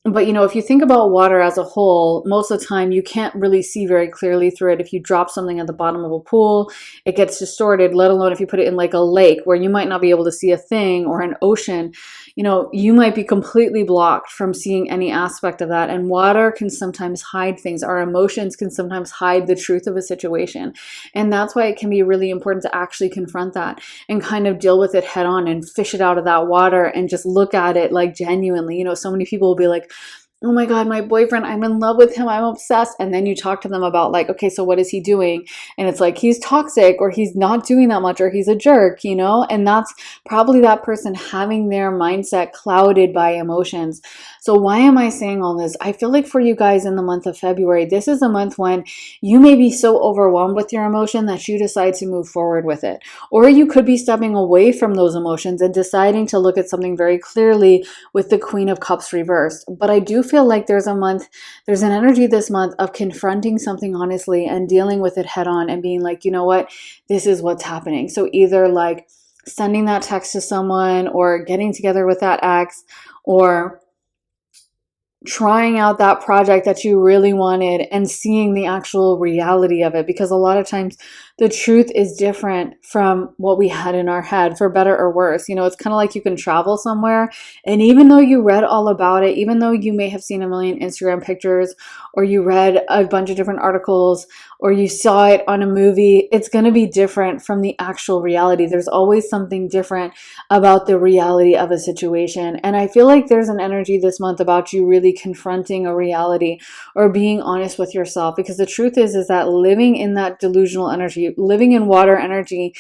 A: But, you know, if you think about water as a whole, most of the time you can't really see very clearly through it. If you drop something at the bottom of a pool, it gets distorted, let alone if you put it in like a lake where you might not be able to see a thing, or an ocean, you know, you might be completely blocked from seeing any aspect of that. And water can sometimes hide things. Our emotions can sometimes hide the truth of a situation. And that's why it can be really important to actually confront that and kind of deal with it head on and fish it out of that water and just look at it like genuinely. You know, so many people will be like, oh my God, my boyfriend, I'm in love with him, I'm obsessed. And then you talk to them about like, okay, so what is he doing? And it's like, he's toxic, or he's not doing that much, or he's a jerk, you know? And that's probably that person having their mindset clouded by emotions. So why am I saying all this? I feel like for you guys in the month of February, this is a month when you may be so overwhelmed with your emotion that you decide to move forward with it. Or you could be stepping away from those emotions and deciding to look at something very clearly with the Queen of Cups reversed. But I do feel like there's an energy this month of confronting something honestly and dealing with it head on and being like, you know what, this is what's happening. So either like sending that text to someone, or getting together with that ex, or trying out that project that you really wanted and seeing the actual reality of it. Because a lot of times the truth is different from what we had in our head, for better or worse. You know, it's kind of like you can travel somewhere, and even though you read all about it, even though you may have seen a million Instagram pictures, or you read a bunch of different articles or you saw it on a movie, it's going to be different from the actual reality. There's always something different about the reality of a situation. And I feel like there's an energy this month about you really confronting a reality or being honest with yourself, because the truth is that living in that delusional energy, living in water energy,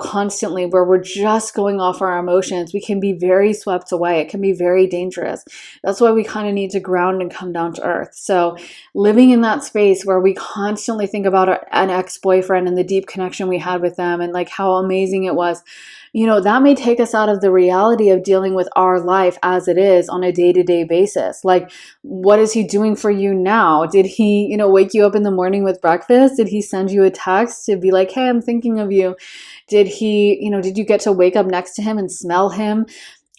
A: constantly, where we're just going off our emotions, we can be very swept away. It can be very dangerous. That's why we kind of need to ground and come down to earth. So living in that space where we constantly think about an ex-boyfriend and the deep connection we had with them and like how amazing it was, that may take us out of the reality of dealing with our life as it is on a day-to-day basis. Like, what is he doing for you now? Did he, wake you up in the morning with breakfast? Did he send you a text to be like, hey, I'm thinking of you? Did he, did you get to wake up next to him and smell him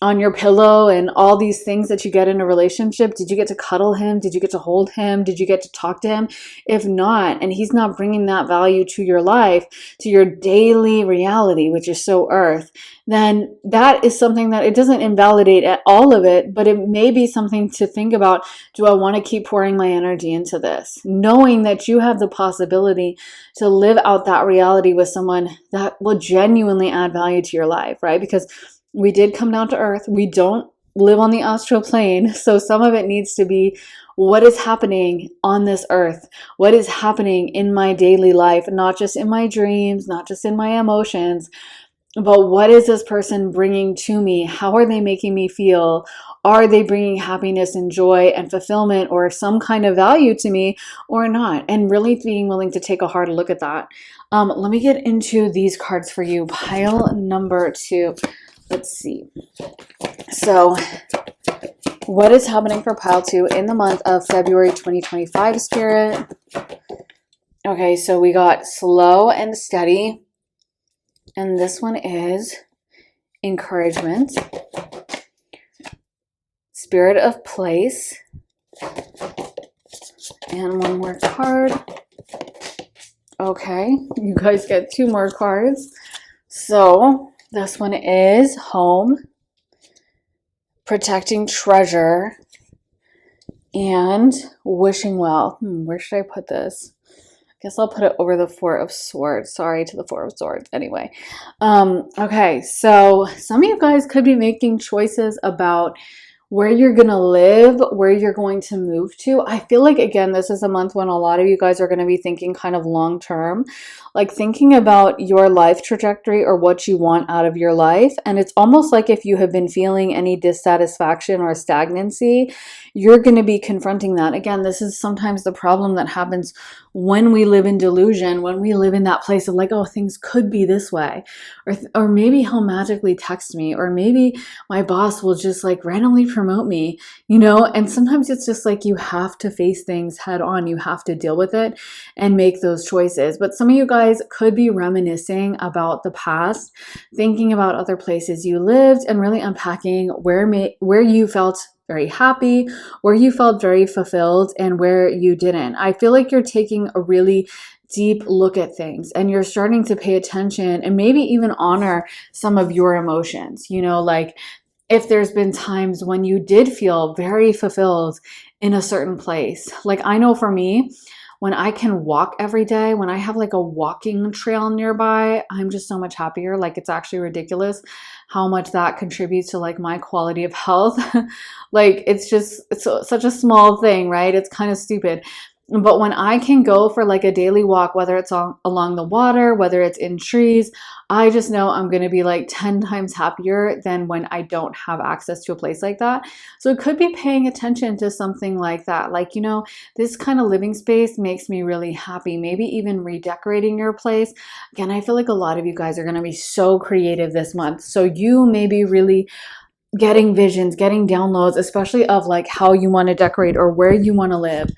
A: on your pillow and all these things that you get in a relationship? Did you get to cuddle him? Did you get to hold him? Did you get to talk to him? If not, and he's not bringing that value to your life, to your daily reality, which is so earth, then that is something that it doesn't invalidate at all of it, but it may be something to think about. Do I want to keep pouring my energy into this? Knowing that you have the possibility to live out that reality with someone that will genuinely add value to your life, right? Because we did come down to earth. We don't live on the astral plane. So some of it needs to be, what is happening on this earth? What is happening in my daily life? Not just in my dreams, not just in my emotions, but what is this person bringing to me? How are they making me feel? Are they bringing happiness and joy and fulfillment or some kind of value to me or not? And really being willing to take a hard look at that. Let me get into these cards for you. Pile number 2. Let's see. So what is happening for pile 2 in the month of February 2025, Spirit? Okay, so we got slow and steady. And this one is encouragement. Spirit of place. And one more card. Okay, you guys get 2 more cards. So this one is home, protecting treasure, and wishing well. Where should I put this? I guess I'll put it over the 4 of Swords. Sorry to the 4 of Swords. Anyway. Okay, so some of you guys could be making choices about where you're going to live, where you're going to move to. I feel like, again, this is a month when a lot of you guys are going to be thinking kind of long term, like thinking about your life trajectory or what you want out of your life. And it's almost like if you have been feeling any dissatisfaction or stagnancy, you're going to be confronting that. Again, this is sometimes the problem that happens when we live in delusion, when we live in that place of like, oh, things could be this way, or maybe he'll magically text me, or maybe my boss will just like randomly promote me, and sometimes it's just like you have to face things head on. You have to deal with it and make those choices. But some of you guys could be reminiscing about the past, thinking about other places you lived, and really unpacking where you felt very happy, where you felt very fulfilled, and where you didn't. I feel like you're taking a really deep look at things and you're starting to pay attention and maybe even honor some of your emotions. Like if there's been times when you did feel very fulfilled in a certain place. Like I know for me, when I can walk every day, when I have like a walking trail nearby, I'm just so much happier. Like it's actually ridiculous how much that contributes to like my quality of health. Like it's such a small thing, right? It's kind of stupid. But when I can go for like a daily walk, whether it's along the water, whether it's in trees, I just know I'm going to be like 10 times happier than when I don't have access to a place like that. So it could be paying attention to something like that. Like, this kind of living space makes me really happy. Maybe even redecorating your place. Again, I feel like a lot of you guys are going to be so creative this month. So you may be really getting visions, getting downloads, especially of like how you want to decorate or where you want to live,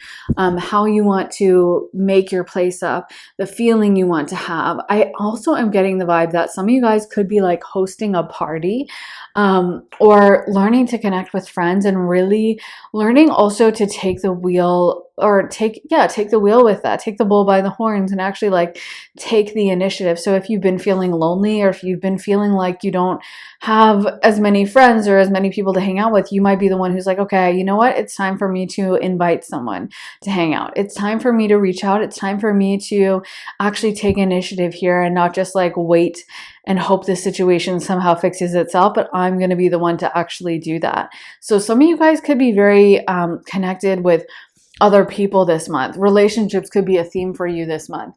A: how you want to make your place up, the feeling you want to have. I also am getting the vibe that some of you guys could be like hosting a party, or learning to connect with friends and really learning also to take the wheel or take the wheel with that. Take the bull by the horns and actually like take the initiative. So if you've been feeling lonely, or if you've been feeling like you don't have as many friends or as many people to hang out with, you might be the one who's like, okay, you know what? It's time for me to invite someone to hang out. It's time for me to reach out. It's time for me to actually take initiative here and not just like wait and hope the situation somehow fixes itself, but I'm going to be the one to actually do that. So some of you guys could be very connected with other people this month. Relationships could be a theme for you this month.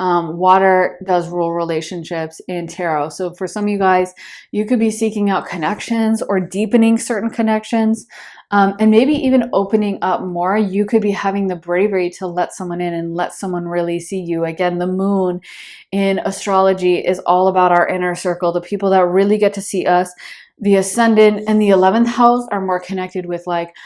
A: Water does rule relationships in tarot. So for some of you guys, you could be seeking out connections or deepening certain connections. And maybe even opening up more. You could be having the bravery to let someone in and let someone really see you. Again, the moon in astrology is all about our inner circle, the people that really get to see us. The ascendant and the 11th house are more connected with like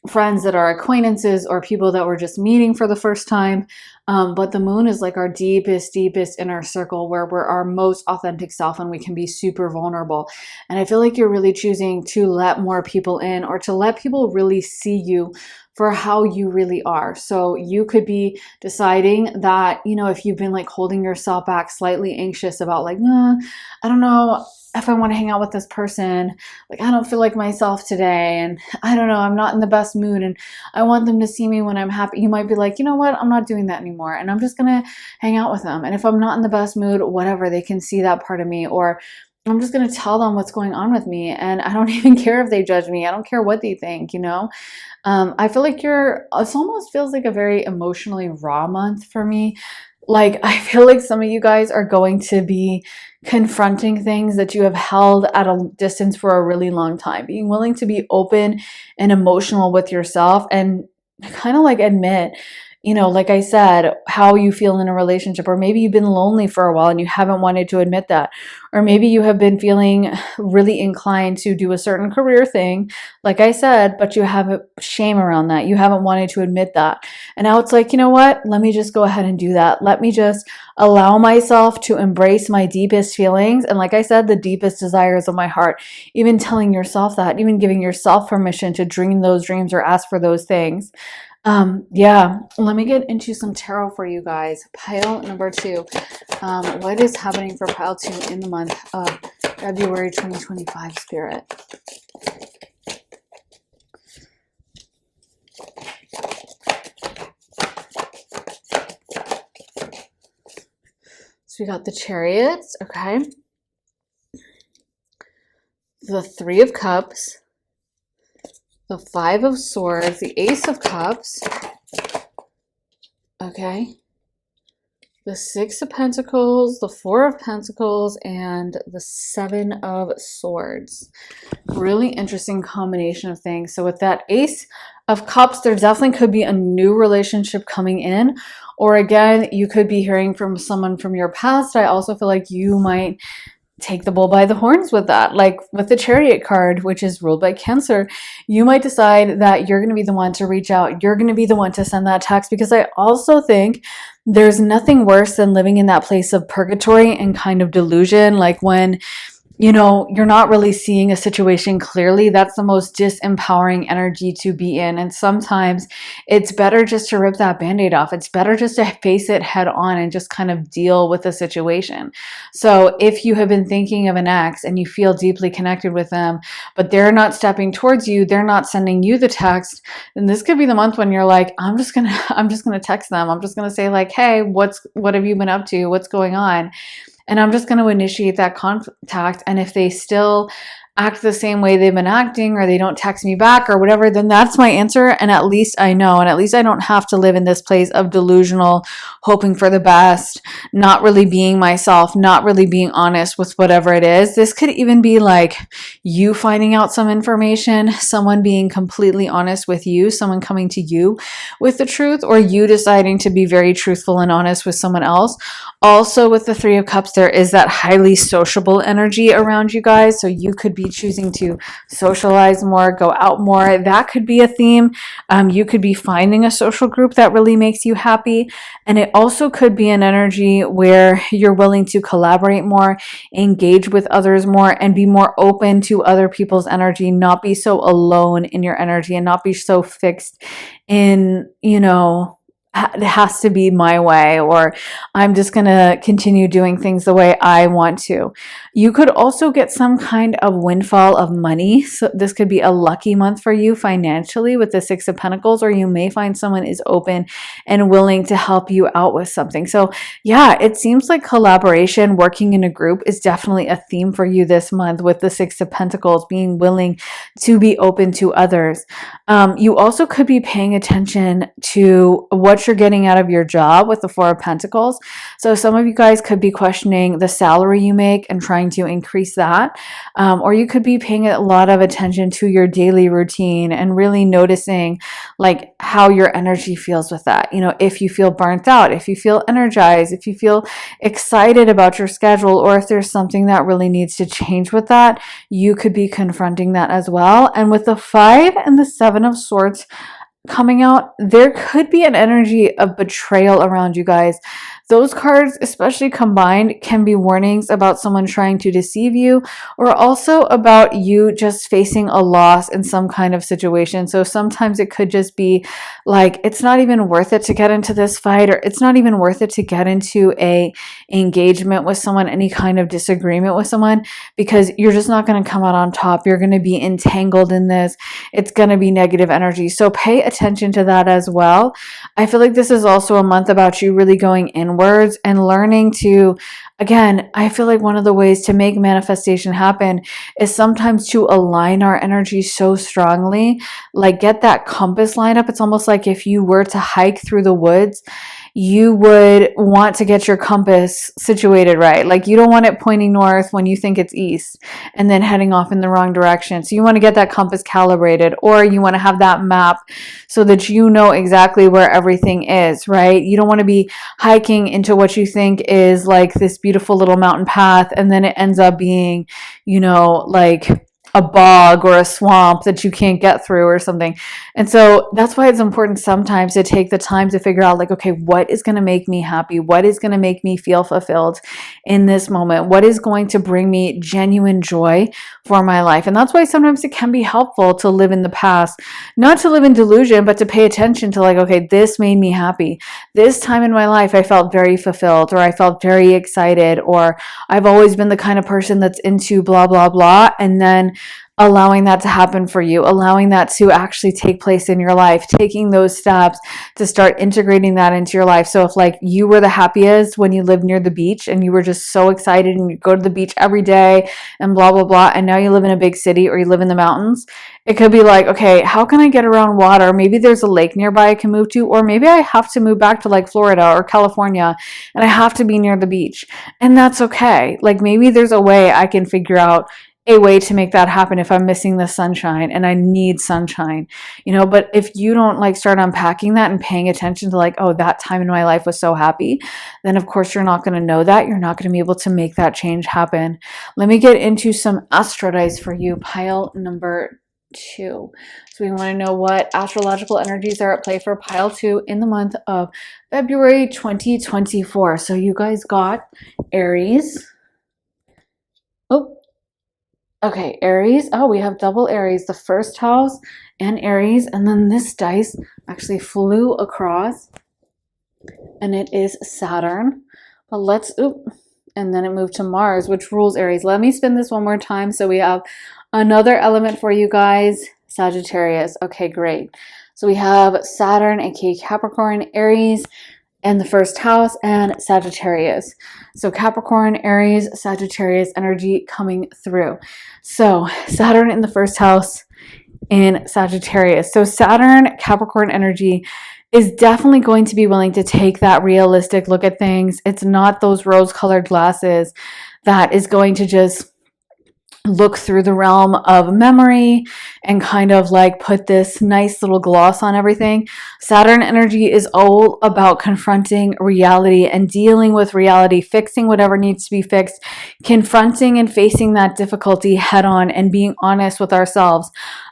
A: friends that are acquaintances or people that we're just meeting for the first time. But the moon is like our deepest inner circle, where we're our most authentic self and we can be super vulnerable. And I feel like you're really choosing to let more people in, or to let people really see you for how you really are. So you could be deciding that, you know, if you've been like holding yourself back, slightly anxious about like, I don't know if I want to hang out with this person, like I don't feel like myself today, and I don't know, I'm not in the best mood and I want them to see me when I'm happy. You might be like, you know what, I'm not doing that anymore and I'm just gonna hang out with them. And if I'm not in the best mood, whatever, they can see that part of me, or I'm just gonna tell them what's going on with me, and I don't even care if they judge me. I don't care what they think, you know. I feel like it almost feels like a very emotionally raw month for me. Like I feel like some of you guys are going to be confronting things that you have held at a distance for a really long time, being willing to be open and emotional with yourself and kind of like admit, you know, like I said, how you feel in a relationship. Or maybe you've been lonely for a while and you haven't wanted to admit that. Or maybe you have been feeling really inclined to do a certain career thing, like I said, but you have shame around that. You haven't wanted to admit that. And now it's like, you know what? Let me just go ahead and do that. Let me just allow myself to embrace my deepest feelings. And like I said, the deepest desires of my heart. Even telling yourself that, even giving yourself permission to dream those dreams or ask for those things. Yeah, let me get into some tarot for you guys. Pile number 2. What is happening for pile 2 in the month of February 2025, Spirit? So we got the Chariots, okay. The 3 of Cups. The 5 of Swords, the Ace of Cups, okay, the 6 of Pentacles, the 4 of Pentacles, and the 7 of Swords. Really interesting combination of things. So with that Ace of Cups, there definitely could be a new relationship coming in, or again, you could be hearing from someone from your past. I also feel like you might take the bull by the horns with that. Like with the Chariot card, which is ruled by Cancer, you might decide that you're going to be the one to reach out. You're going to be the one to send that text, because I also think there's nothing worse than living in that place of purgatory and kind of delusion. Like when, you know, you're not really seeing a situation clearly. That's the most disempowering energy to be in. And sometimes it's better just to rip that Band-Aid off. It's better just to face it head on and just kind of deal with the situation. So if you have been thinking of an ex and you feel deeply connected with them, but they're not stepping towards you, they're not sending you the text, then this could be the month when you're like, I'm just gonna text them. I'm just gonna say like, hey, what have you been up to? What's going on? And I'm just going to initiate that contact. And if they still act the same way they've been acting, or they don't text me back or whatever, then that's my answer. And at least I know, and at least I don't have to live in this place of delusional, hoping for the best, not really being myself, not really being honest with whatever it is. This could even be like you finding out some information, someone being completely honest with you, someone coming to you with the truth, or you deciding to be very truthful and honest with someone else. Also with the 3 of Cups, there is that highly sociable energy around you guys. So you could be be choosing to socialize more, go out more. That could be a theme. You could be finding a social group that really makes you happy. And it also could be an energy where you're willing to collaborate more, engage with others more, and be more open to other people's energy, not be so alone in your energy and not be so fixed in, it has to be my way, or I'm just going to continue doing things the way I want to. You could also get some kind of windfall of money. So this could be a lucky month for you financially with the Six of Pentacles, or you may find someone is open and willing to help you out with something. So yeah, it seems like collaboration, working in a group is definitely a theme for you this month with the Six of Pentacles, being willing to be open to others. You also could be paying attention to what you're getting out of your job with the Four of Pentacles. So some of you guys could be questioning the salary you make and trying to increase that. Or you could be paying a lot of attention to your daily routine and really noticing like how your energy feels with that. If you feel burnt out, if you feel energized, if you feel excited about your schedule, or if there's something that really needs to change with that, you could be confronting that as well. And with the Five and the Seven of Swords coming out, there could be an energy of betrayal around you guys. Those cards, especially combined, can be warnings about someone trying to deceive you, or also about you just facing a loss in some kind of situation. So sometimes it could just be like, it's not even worth it to get into this fight, or it's not even worth it to get into a engagement with someone, any kind of disagreement with someone, because you're just not going to come out on top. You're going to be entangled in this. It's going to be negative energy. So pay attention to that as well. I feel like this is also a month about you really going inwards and learning to, again, I feel like one of the ways to make manifestation happen is sometimes to align our energy so strongly, like get that compass line up. It's almost like if you were to hike through the woods, you would want to get your compass situated right. Like you don't want it pointing north when you think it's east and then heading off in the wrong direction. So you want to get that compass calibrated, or you want to have that map so that you know exactly where everything is, right? You don't want to be hiking into what you think is like this beautiful little mountain path, and then it ends up being, like a bog or a swamp that you can't get through or something. And so that's why it's important sometimes to take the time to figure out like, okay, what is going to make me happy? What is going to make me feel fulfilled in this moment? What is going to bring me genuine joy for my life? And that's why sometimes it can be helpful to live in the past, not to live in delusion, but to pay attention to like, okay, this made me happy. This time in my life, I felt very fulfilled, or I felt very excited, or I've always been the kind of person that's into blah, blah, blah. And then allowing that to happen for you, allowing that to actually take place in your life, taking those steps to start integrating that into your life. So if like you were the happiest when you lived near the beach and you were just so excited and you go to the beach every day and blah, blah, blah, and now you live in a big city or you live in the mountains, it could be like, okay, how can I get around water? Maybe there's a lake nearby I can move to, or maybe I have to move back to like Florida or California and I have to be near the beach. And that's okay. Like maybe there's a way I can figure out a way to make that happen if I'm missing the sunshine and I need sunshine, but if you don't like start unpacking that and paying attention to like, oh, that time in my life was so happy, then of course you're not going to know that. You're not going to be able to make that change happen. Let me get into some astro dice for you, pile number 2. So we want to know what astrological energies are at play for pile 2 in the month of February 2024. So you guys got Aries. Okay, Aries. Oh, we have double Aries, the first house and Aries. And then this dice actually flew across and it is Saturn. But and then it moved to Mars, which rules Aries. Let me spin this one more time. So we have another element for you guys, Sagittarius. Okay, great. So we have Saturn, aka Capricorn, Aries, and the first house, and Sagittarius. So Capricorn, Aries, Sagittarius energy coming through. So Saturn in the first house in Sagittarius. So Saturn, Capricorn energy is definitely going to be willing to take that realistic look at things. It's not those rose-colored glasses that is going to just look through the realm of memory and kind of like put this nice little gloss on everything. Saturn energy is all about confronting reality and dealing with reality, fixing whatever needs to be fixed, confronting and facing that difficulty head on, and being honest with ourselves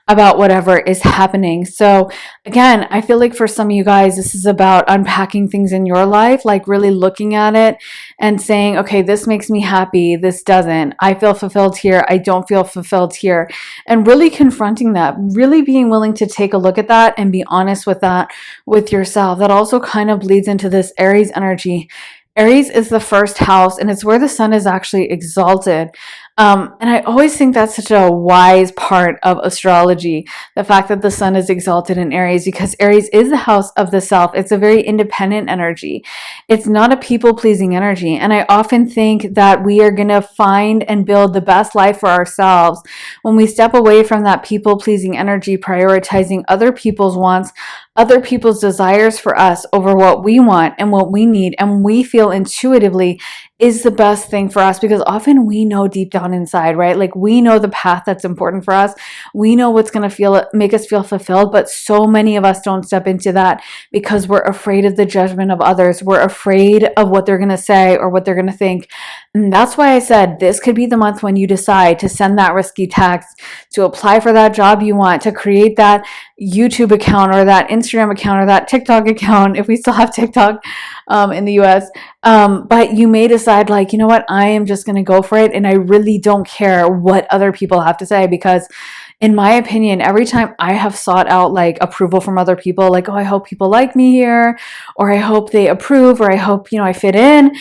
A: about whatever is happening. So again, I feel like for some of you guys, this is about unpacking things in your life, like really looking at it and saying, okay, this makes me happy, this doesn't. I feel fulfilled here, I don't feel fulfilled here. And really confronting that, really being willing to take a look at that and be honest with that with yourself. That also kind of bleeds into this Aries energy. Aries is the first house, and it's where the sun is actually exalted. And I always think that's such a wise part of astrology, the fact that the sun is exalted in Aries, because Aries is the house of the self. It's a very independent energy. It's not a people-pleasing energy. And I often think that we are going to find and build the best life for ourselves when we step away from that people-pleasing energy, prioritizing other people's wants, other people's desires for us over what we want and what we need, and we feel intuitively is the best thing for us, because often we know deep down inside, right? Like we know the path that's important for us. We know what's going to make us feel fulfilled, but so many of us don't step into that because we're afraid of the judgment of others. We're afraid of what they're going to say or what they're going to think. And that's why I said this could be the month when you decide to send that risky text, to apply for that job you want, to create that YouTube account or that Instagram account or that TikTok account, if we still have TikTok in the US. But you may decide, like, you know what, I am just going to go for it. And I really don't care what other people have to say, because in my opinion, every time I have sought out like approval from other people, like, oh, I hope people like me here, or I hope they approve, or I hope, I fit in.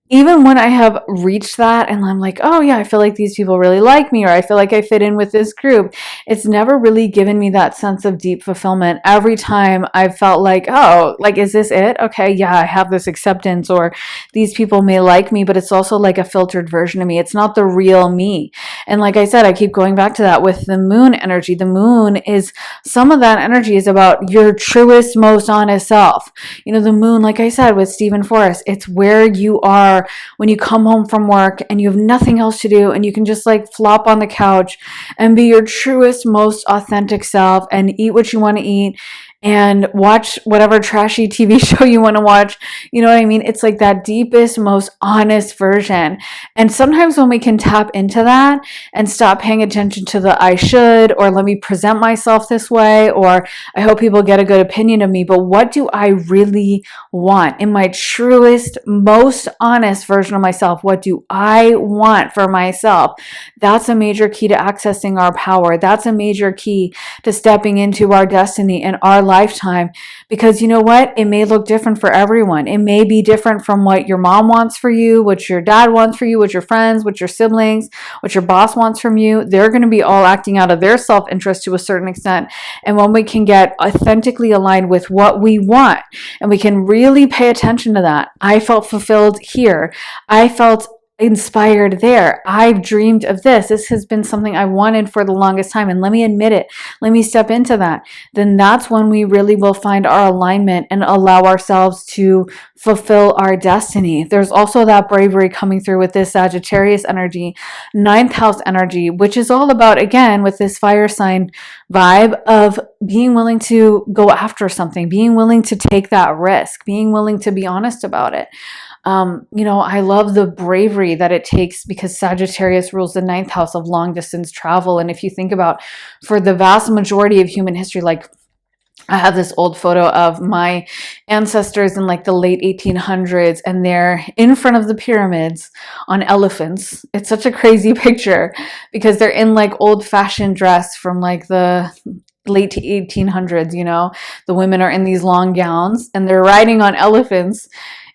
A: Even when I have reached that and I'm like, oh yeah, I feel like these people really like me, or I feel like I fit in with this group, it's never really given me that sense of deep fulfillment. Every time I've felt like, oh, like, is this it? Okay, yeah, I have this acceptance, or these people may like me, but it's also like a filtered version of me. It's not the real me. And like I said, I keep going back to that with the moon energy. The moon is, some of that energy is about your truest, most honest self. The moon, like I said, with Stephen Forrest, it's where you are when you come home from work and you have nothing else to do, and you can just like flop on the couch and be your truest, most authentic self and eat what you want to eat and watch whatever trashy TV show you want to watch. You know what I mean? It's like that deepest, most honest version. And sometimes when we can tap into that and stop paying attention to the I should, or let me present myself this way, or I hope people get a good opinion of me, but what do I really want? In my truest, most honest version of myself, what do I want for myself? That's a major key to accessing our power. That's a major key to stepping into our destiny and our lifetime, because you know what? It may look different for everyone. It may be different from what your mom wants for you, what your dad wants for you, what your friends, what your siblings, what your boss wants from you. They're going to be all acting out of their self-interest to a certain extent. And when we can get authentically aligned with what we want, and we can really pay attention to that, I felt fulfilled here, I felt inspired there, I've dreamed of this, this has been something I wanted for the longest time, and let me admit it, let me step into that, then that's when we really will find our alignment and allow ourselves to fulfill our destiny. There's also that bravery coming through with this Sagittarius energy, ninth house energy, which is all about, again, with this fire sign vibe of being willing to go after something, being willing to take that risk, being willing to be honest about it. I love the bravery that it takes, because Sagittarius rules the ninth house of long distance travel. And if you think about, for the vast majority of human history, like I have this old photo of my ancestors in like the late 1800s, and they're in front of the pyramids on elephants. It's such a crazy picture because they're in like old fashioned dress from like the late 1800s, the women are in these long gowns and they're riding on elephants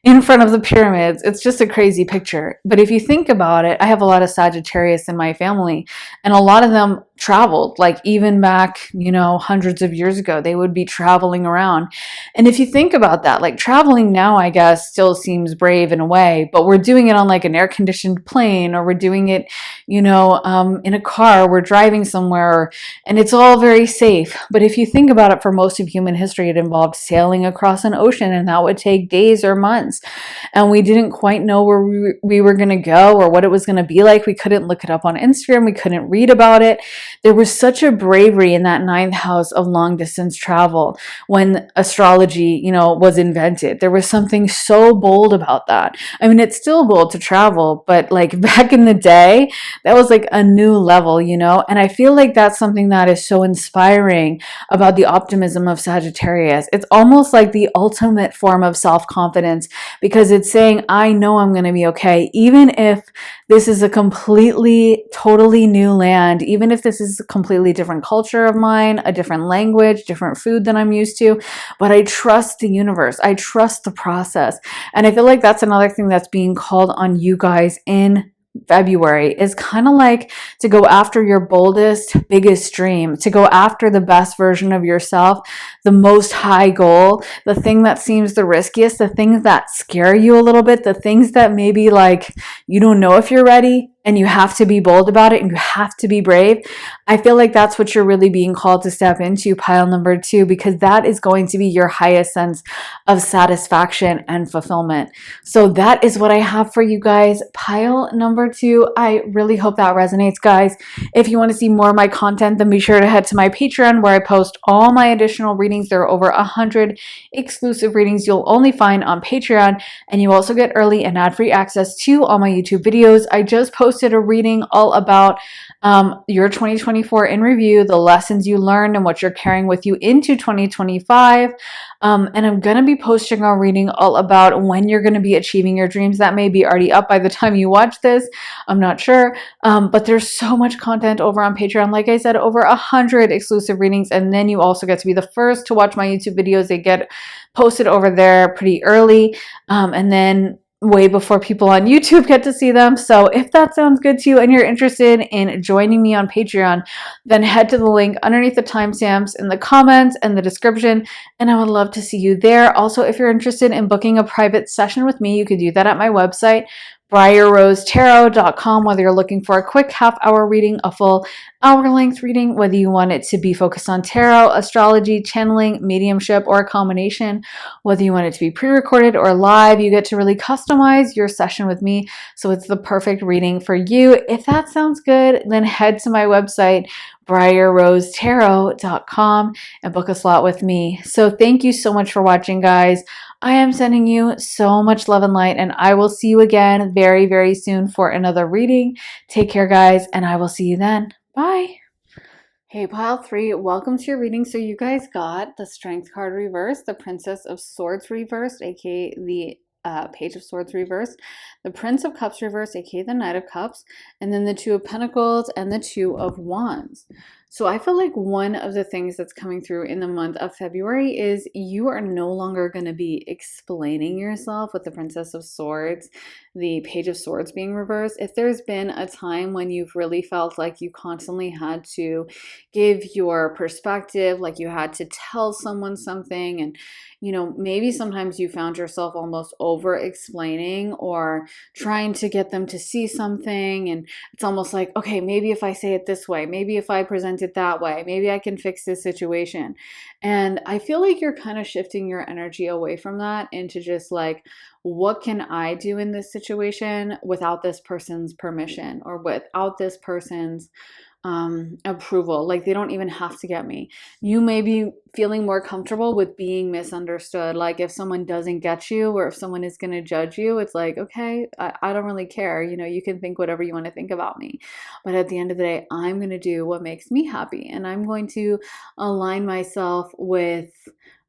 A: in front of the pyramids. It's just a crazy picture. But if you think about it, I have a lot of Sagittarius in my family, and a lot of them traveled, like even back, hundreds of years ago, they would be traveling around. And if you think about that, like traveling now, I guess still seems brave in a way, but we're doing it on like an air conditioned plane, or we're doing it, in a car, we're driving somewhere, and it's all very safe. But if you think about it, for most of human history, it involved sailing across an ocean, and that would take days or months. distance. And we didn't quite know where we were going to go or what it was going to be like. We couldn't look it up on Instagram. We couldn't read about it. There was such a bravery in that ninth house of long distance travel when astrology, was invented. There was something so bold about that. I mean, it's still bold to travel, but like back in the day, that was like a new level, and I feel like that's something that is so inspiring about the optimism of Sagittarius. It's almost like the ultimate form of self-confidence because it's saying, I know I'm going to be okay, even if this is a completely, totally new land, even if this is a completely different culture of mine, a different language, different food than I'm used to, but I trust the universe. I trust the process. And I feel like that's another thing that's being called on you guys in February is kind of like to go after your boldest, biggest dream, to go after the best version of yourself, the most high goal, the thing that seems the riskiest, the things that scare you a little bit, the things that maybe like you don't know if you're ready and you have to be bold about it and you have to be brave. I feel like that's what you're really being called to step into, pile number 2, because that is going to be your highest sense of satisfaction and fulfillment. So that is what I have for you guys. Pile number 2. I really hope that resonates, guys. If you want to see more of my content, then be sure to head to my Patreon where I post all my additional readings. There are over 100 exclusive readings you'll only find on Patreon, and you also get early and ad-free access to all my YouTube videos. I just posted a reading all about your 2024 in review, the lessons you learned and what you're carrying with you into 2025. And I'm going to be posting a reading all about when you're going to be achieving your dreams. That may be already up by the time you watch this. I'm not sure. But there's so much content over on Patreon. Like I said, over 100 exclusive readings. And then you also get to be the first to watch my YouTube videos. They get posted over there pretty early. And then way before people on YouTube get to see them. So if that sounds good to you and you're interested in joining me on Patreon, then head to the link underneath the timestamps in the comments and the description, and I would love to see you there. Also, if you're interested in booking a private session with me, you could do that at my website, briarrosetarot.com, whether you're looking for a quick half-hour reading, a full hour-length reading, whether you want it to be focused on tarot, astrology, channeling, mediumship, or a combination, whether you want it to be pre-recorded or live, you get to really customize your session with me, so it's the perfect reading for you. If that sounds good, then head to my website, briarrosetarot.com, and book a slot with me. So thank you so much for watching, guys. I am sending you so much love and light, and I will see you again very, very soon for another reading. Take care, guys, and I will see you then. Bye. Hey, pile 3, welcome to your reading. So you guys got the Strength card reversed, the Princess of Swords reversed, aka the Page of Swords reversed, the Prince of Cups reversed, aka the Knight of Cups, and then the Two of Pentacles and the Two of Wands. So I feel like one of the things that's coming through in the month of February is you are no longer going to be explaining yourself with the Princess of Swords, the Page of Swords being reversed. If there's been a time when you've really felt like you constantly had to give your perspective, like you had to tell someone something, and maybe sometimes you found yourself almost over explaining or trying to get them to see something, and it's almost like, okay, maybe if I say it this way, maybe if I present it that way, maybe I can fix this situation. And I feel like you're kind of shifting your energy away from that into just like, what can I do in this situation without this person's permission or without this person's approval? Like, they don't even have to get me. You may be feeling more comfortable with being misunderstood. Like, if someone doesn't get you or if someone is going to judge you, it's like, okay, I don't really care. You can think whatever you want to think about me. But at the end of the day, I'm going to do what makes me happy. And I'm going to align myself with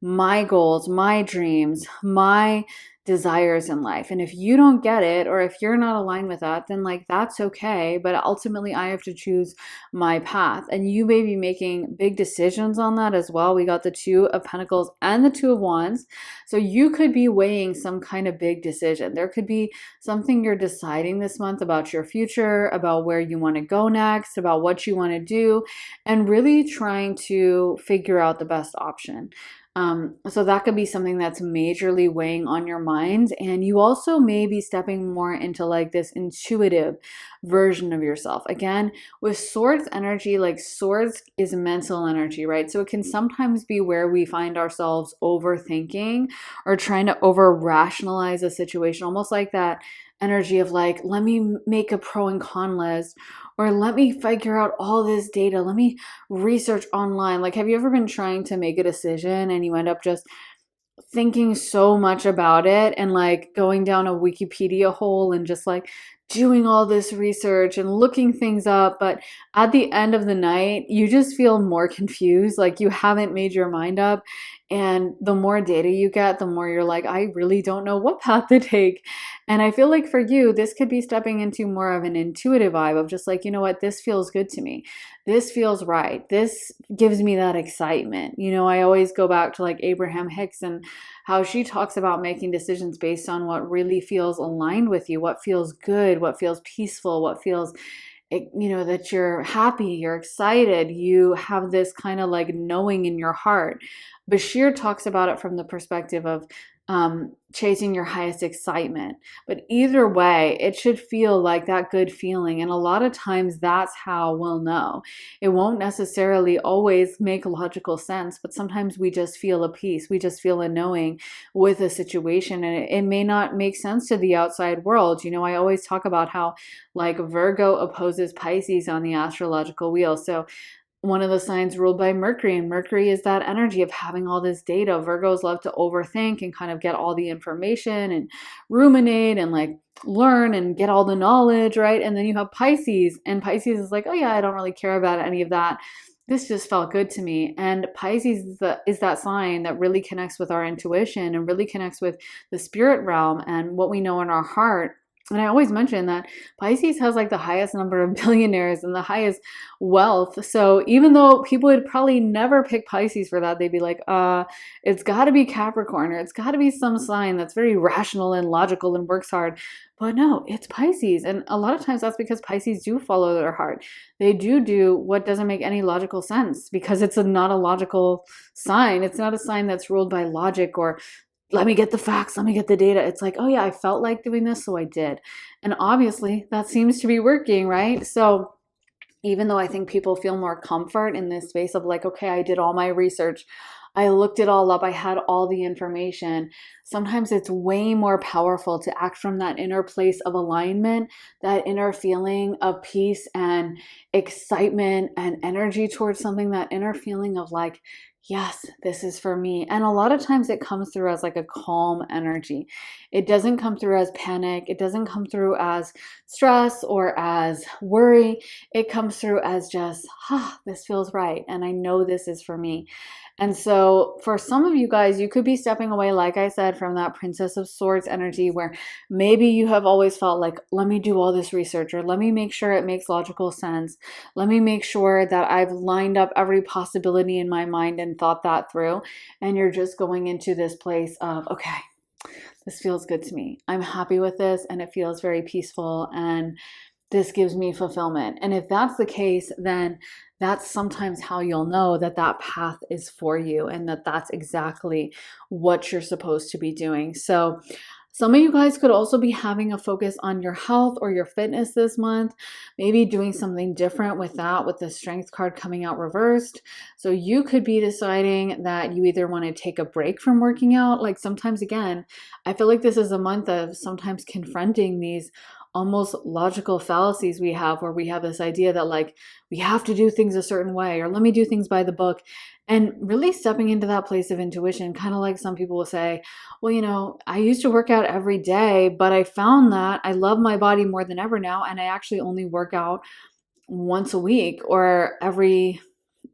A: my goals, my dreams, my desires in life. And if you don't get it, or if you're not aligned with that, then like, that's okay. But ultimately I have to choose my path, and you may be making big decisions on that as well. We got the Two of Pentacles and the Two of Wands. So you could be weighing some kind of big decision. There could be something you're deciding this month about your future, about where you want to go next, about what you want to do, and really trying to figure out the best option. So that could be something that's majorly weighing on your mind. And you also may be stepping more into like this intuitive version of yourself. Again, with swords energy, like swords is mental energy, right? So it can sometimes be where we find ourselves overthinking or trying to over rationalize a situation, almost like that energy of like, let me make a pro and con list, or let me figure out all this data. Let me research online. Like, have you ever been trying to make a decision and you end up just thinking so much about it and like going down a Wikipedia hole and just like doing all this research and looking things up, but at the end of the night, you just feel more confused, like you haven't made your mind up. And the more data you get, the more you're like, I really don't know what path to take. And I feel like for you, this could be stepping into more of an intuitive vibe of just like, you know what, this feels good to me. This feels right. This gives me that excitement. I always go back to like Abraham Hicks and how she talks about making decisions based on what really feels aligned with you, what feels good, what feels peaceful, what feels, that you're happy, you're excited, you have this kind of like knowing in your heart. Bashir talks about it from the perspective of chasing your highest excitement. But either way, it should feel like that good feeling. And a lot of times that's how we'll know. It won't necessarily always make logical sense, but sometimes we just feel a peace. We just feel a knowing with a situation. And it may not make sense to the outside world. I always talk about how like Virgo opposes Pisces on the astrological wheel. So one of the signs ruled by Mercury, and Mercury is that energy of having all this data. Virgos love to overthink and kind of get all the information and ruminate and like learn and get all the knowledge, right? And then you have Pisces, and Pisces is like, oh yeah, I don't really care about any of that. This just felt good to me. And Pisces is that sign that really connects with our intuition and really connects with the spirit realm and what we know in our heart. And I always mention that Pisces has like the highest number of billionaires and the highest wealth. So even though people would probably never pick Pisces for that, they'd be like, it's got to be Capricorn, or it's got to be some sign that's very rational and logical and works hard. But no, it's Pisces. And a lot of times that's because Pisces do follow their heart. They do what doesn't make any logical sense because it's not a logical sign. It's not a sign that's ruled by logic or let me get the facts, let me get the data. It's like, oh yeah, I felt like doing this, so I did. And obviously that seems to be working, right? So even though I think people feel more comfort in this space of like, okay, I did all my research, I looked it all up, I had all the information, sometimes it's way more powerful to act from that inner place of alignment, that inner feeling of peace and excitement and energy towards something, that inner feeling of like, yes, this is for me. And a lot of times it comes through as like a calm energy. It doesn't come through as panic. It doesn't come through as stress or as worry. It comes through as just, this feels right. And I know this is for me. And so for some of you guys, you could be stepping away, like I said, from that Princess of Swords energy where maybe you have always felt like, let me do all this research, or let me make sure it makes logical sense. Let me make sure that I've lined up every possibility in my mind and thought that through. And you're just going into this place of, okay, this feels good to me. I'm happy with this and it feels very peaceful and this gives me fulfillment. And if that's the case, then that's sometimes how you'll know that that path is for you and that that's exactly what you're supposed to be doing. So some of you guys could also be having a focus on your health or your fitness this month, maybe doing something different with that, with the strength card coming out reversed. So you could be deciding that you either want to take a break from working out. Like sometimes, again, I feel like this is a month of sometimes confronting these almost logical fallacies we have, where we have this idea that like we have to do things a certain way, or let me do things by the book, and really stepping into that place of intuition. Kind of like some people will say, well, I used to work out every day, but I found that I love my body more than ever now, and I actually only work out once a week or every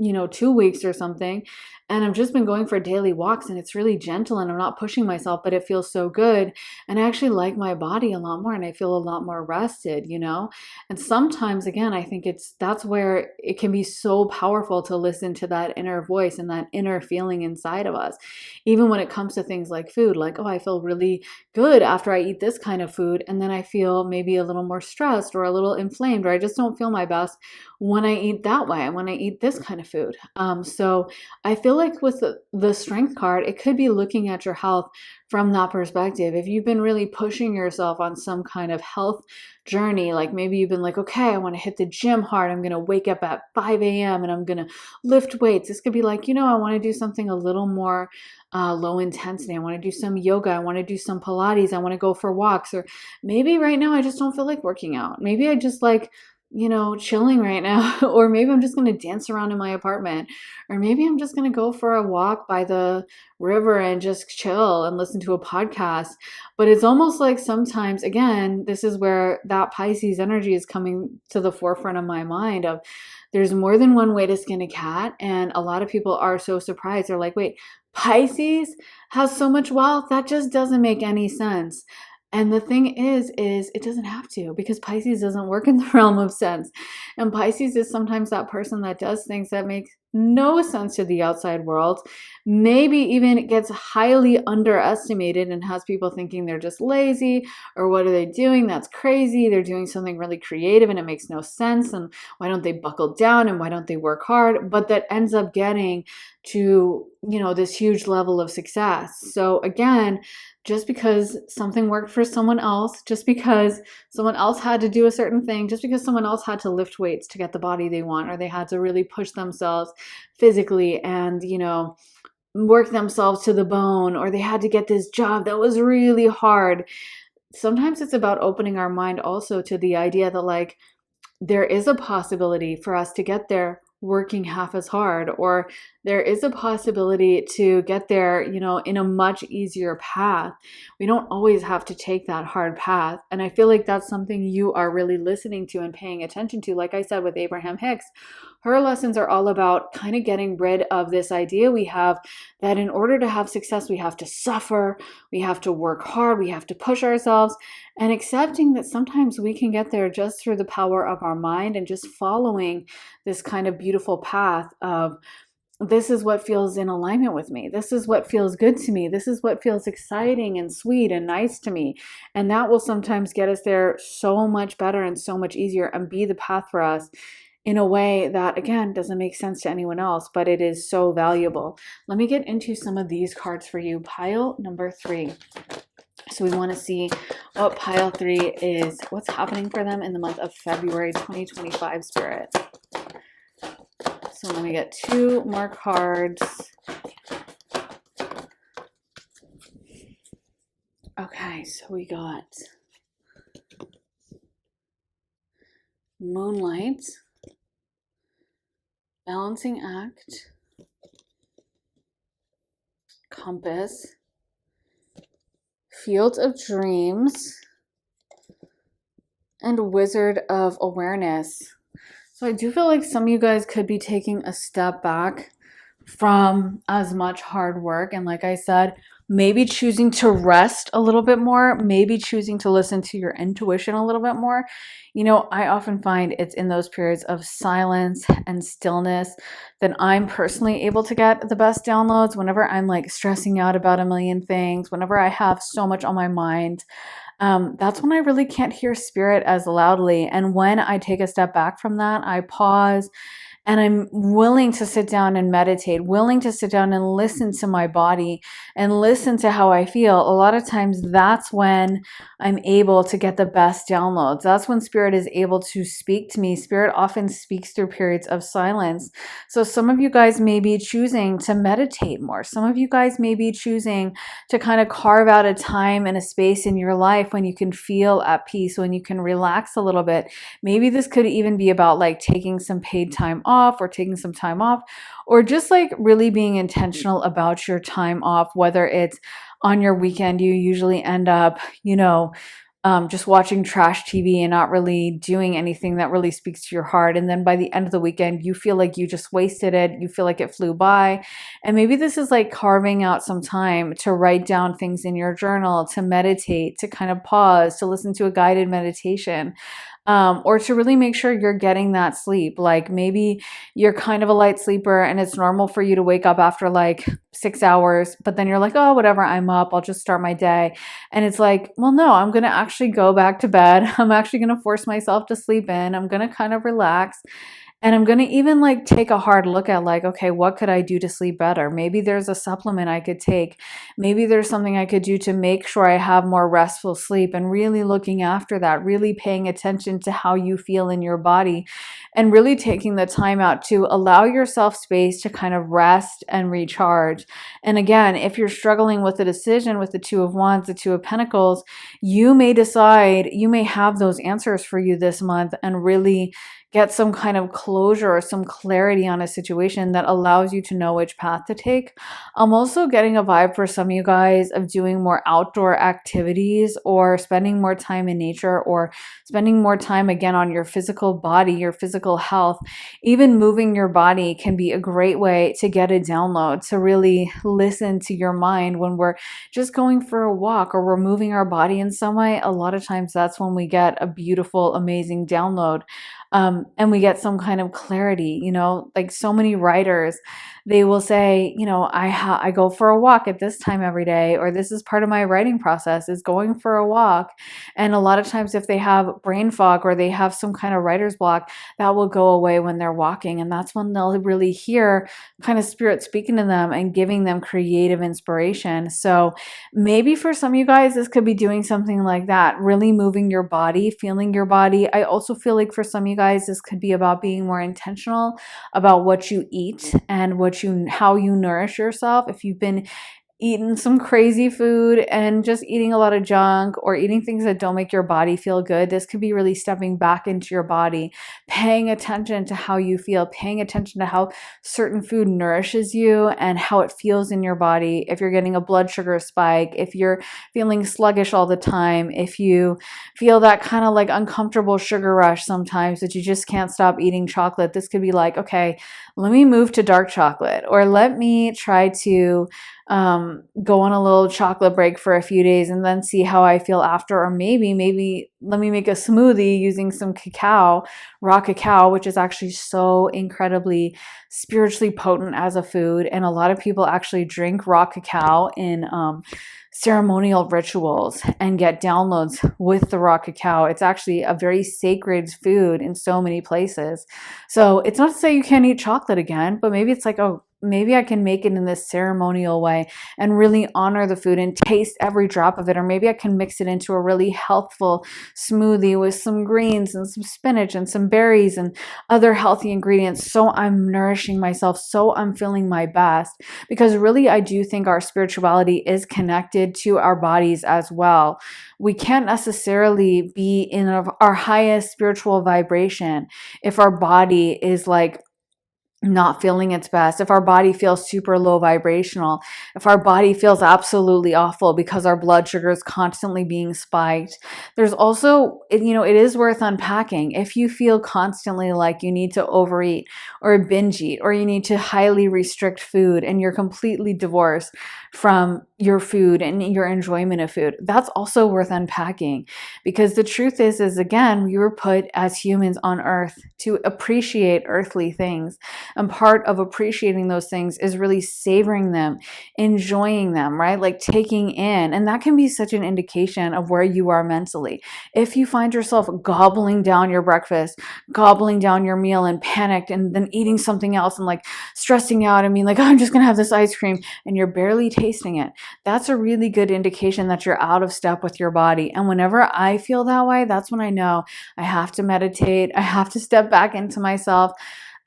A: 2 weeks or something. And I've just been going for daily walks and it's really gentle and I'm not pushing myself, but it feels so good. And I actually like my body a lot more and I feel a lot more rested. And sometimes, again, I think that's where it can be so powerful to listen to that inner voice and that inner feeling inside of us. Even when it comes to things like food, like, oh, I feel really good after I eat this kind of food. And then I feel maybe a little more stressed or a little inflamed, or I just don't feel my best when I eat that way, when I eat this kind of food. So I feel feel like with the strength card, it could be looking at your health from that perspective. If you've been really pushing yourself on some kind of health journey, like maybe you've been like, okay, I want to hit the gym hard. I'm going to wake up at 5 a.m. and I'm going to lift weights. This could be like, I want to do something a little more low intensity. I want to do some yoga. I want to do some Pilates. I want to go for walks. Or maybe right now I just don't feel like working out. Maybe I just like, chilling right now. Or maybe I'm just going to dance around in my apartment. Or maybe I'm just going to go for a walk by the river and just chill and listen to a podcast. But it's almost like sometimes, again, this is where that Pisces energy is coming to the forefront of my mind of there's more than one way to skin a cat. And a lot of people are so surprised. They're like, wait, Pisces has so much wealth? That just doesn't make any sense. And the thing is it doesn't have to, because Pisces doesn't work in the realm of sense. And Pisces is sometimes that person that does things that make no sense to the outside world. Maybe even it gets highly underestimated and has people thinking they're just lazy, or what are they doing? That's crazy. They're doing something really creative and it makes no sense. And why don't they buckle down and why don't they work hard? But that ends up getting to, this huge level of success. So again, just because something worked for someone else, just because someone else had to do a certain thing, just because someone else had to lift weights to get the body they want, or they had to really push themselves physically and, work themselves to the bone, or they had to get this job that was really hard. Sometimes it's about opening our mind also to the idea that like there is a possibility for us to get there working half as hard, or there is a possibility to get there, in a much easier path. We don't always have to take that hard path. And I feel like that's something you are really listening to and paying attention to. Like I said, with Abraham Hicks, her lessons are all about kind of getting rid of this idea we have that in order to have success, we have to suffer, we have to work hard, we have to push ourselves, and accepting that sometimes we can get there just through the power of our mind and just following this kind of beautiful path of this is what feels in alignment with me. This is what feels good to me. This is what feels exciting and sweet and nice to me. And that will sometimes get us there so much better and so much easier and be the path for us in a way that, again, doesn't make sense to anyone else, but it is so valuable. Let me get into some of these cards for you. Pile number 3. So we want to see what pile 3 is, what's happening for them in the month of February 2025, Spirit. So let me get 2 more cards. Okay, so we got Moonlight, Balancing Act, Compass, Field of Dreams, and Wizard of Awareness. So I do feel like some of you guys could be taking a step back from as much hard work. And like I said, maybe choosing to rest a little bit more, maybe choosing to listen to your intuition a little bit more. I often find it's in those periods of silence and stillness that I'm personally able to get the best downloads. Whenever I'm like stressing out about a million things, whenever I have so much on my mind, that's when I really can't hear spirit as loudly. And when I take a step back from that, I pause and I'm willing to sit down and meditate, willing to sit down and listen to my body and listen to how I feel. A lot of times that's when I'm able to get the best downloads. That's when spirit is able to speak to me. Spirit often speaks through periods of silence. So some of you guys may be choosing to meditate more. Some of you guys may be choosing to kind of carve out a time and a space in your life when you can feel at peace, when you can relax a little bit. Maybe this could even be about like taking some paid time off, or taking some time off, or just like really being intentional about your time off, whether it's on your weekend. You usually end up, just watching trash TV and not really doing anything that really speaks to your heart. And then by the end of the weekend, you feel like you just wasted it. You feel like it flew by. And maybe this is like carving out some time to write down things in your journal, to meditate, to kind of pause, to listen to a guided meditation. Or to really make sure you're getting that sleep. Like maybe you're kind of a light sleeper and it's normal for you to wake up after like 6 hours, but then you're like, oh, whatever, I'm up, I'll just start my day. And it's like, well, no, I'm going to actually go back to bed. I'm actually going to force myself to sleep in. I'm going to kind of relax. And I'm going to even like take a hard look at like, okay, what could I do to sleep better? Maybe there's a supplement I could take. Maybe there's something I could do to make sure I have more restful sleep, and really looking after that, really paying attention to how you feel in your body, and really taking the time out to allow yourself space to kind of rest and recharge. And again, if you're struggling with a decision with the Two of Wands, the Two of Pentacles, you may decide, you may have those answers for you this month and really get some kind of closure or some clarity on a situation that allows you to know which path to take. I'm also getting a vibe for some of you guys of doing more outdoor activities, or spending more time in nature, or spending more time again on your physical body, your physical health. Even moving your body can be a great way to get a download, to really listen to your mind when we're just going for a walk or we're moving our body in some way. A lot of times that's when we get a beautiful, amazing download. And we get some kind of clarity, like so many writers, they will say, I go for a walk at this time every day, or this is part of my writing process, is going for a walk. And a lot of times if they have brain fog or they have some kind of writer's block, that will go away when they're walking. And that's when they'll really hear kind of spirit speaking to them and giving them creative inspiration. So maybe for some of you guys, this could be doing something like that, really moving your body, feeling your body. I also feel like for some of you guys, this could be about being more intentional about what you eat and how you nourish yourself. If you've been eating some crazy food and just eating a lot of junk, or eating things that don't make your body feel good, this could be really stepping back into your body, paying attention to how you feel, paying attention to how certain food nourishes you and how it feels in your body. If you're getting a blood sugar spike, if you're feeling sluggish all the time, if you feel that kind of like uncomfortable sugar rush sometimes that you just can't stop eating chocolate, this could be like, okay, let me move to dark chocolate, or let me try to go on a little chocolate break for a few days and then see how I feel after. Or maybe let me make a smoothie using some cacao, raw cacao, which is actually so incredibly spiritually potent as a food. And a lot of people actually drink raw cacao in ceremonial rituals and get downloads with the raw cacao. It's actually a very sacred food in so many places. So it's not to say you can't eat chocolate again, but maybe it's like, oh, maybe I can make it in this ceremonial way and really honor the food and taste every drop of it. Or maybe I can mix it into a really healthful smoothie with some greens and some spinach and some berries and other healthy ingredients. So I'm nourishing myself, so I'm feeling my best. Because really, I do think our spirituality is connected to our bodies as well. We can't necessarily be in our highest spiritual vibration if our body is like not feeling its best, if our body feels super low vibrational, if our body feels absolutely awful because our blood sugar is constantly being spiked. There's also, it is worth unpacking. If you feel constantly like you need to overeat or binge eat, or you need to highly restrict food and you're completely divorced from your food and your enjoyment of food, that's also worth unpacking. Because the truth is again, we were put as humans on earth to appreciate earthly things. And part of appreciating those things is really savoring them, enjoying them, right? Like taking in. And that can be such an indication of where you are mentally. If you find yourself gobbling down your breakfast, gobbling down your meal and panicked, and then eating something else and like stressing out and being like, oh, I'm just going to have this ice cream, and you're barely tasting it, that's a really good indication that you're out of step with your body. And whenever I feel that way, that's when I know I have to meditate. I have to step back into myself.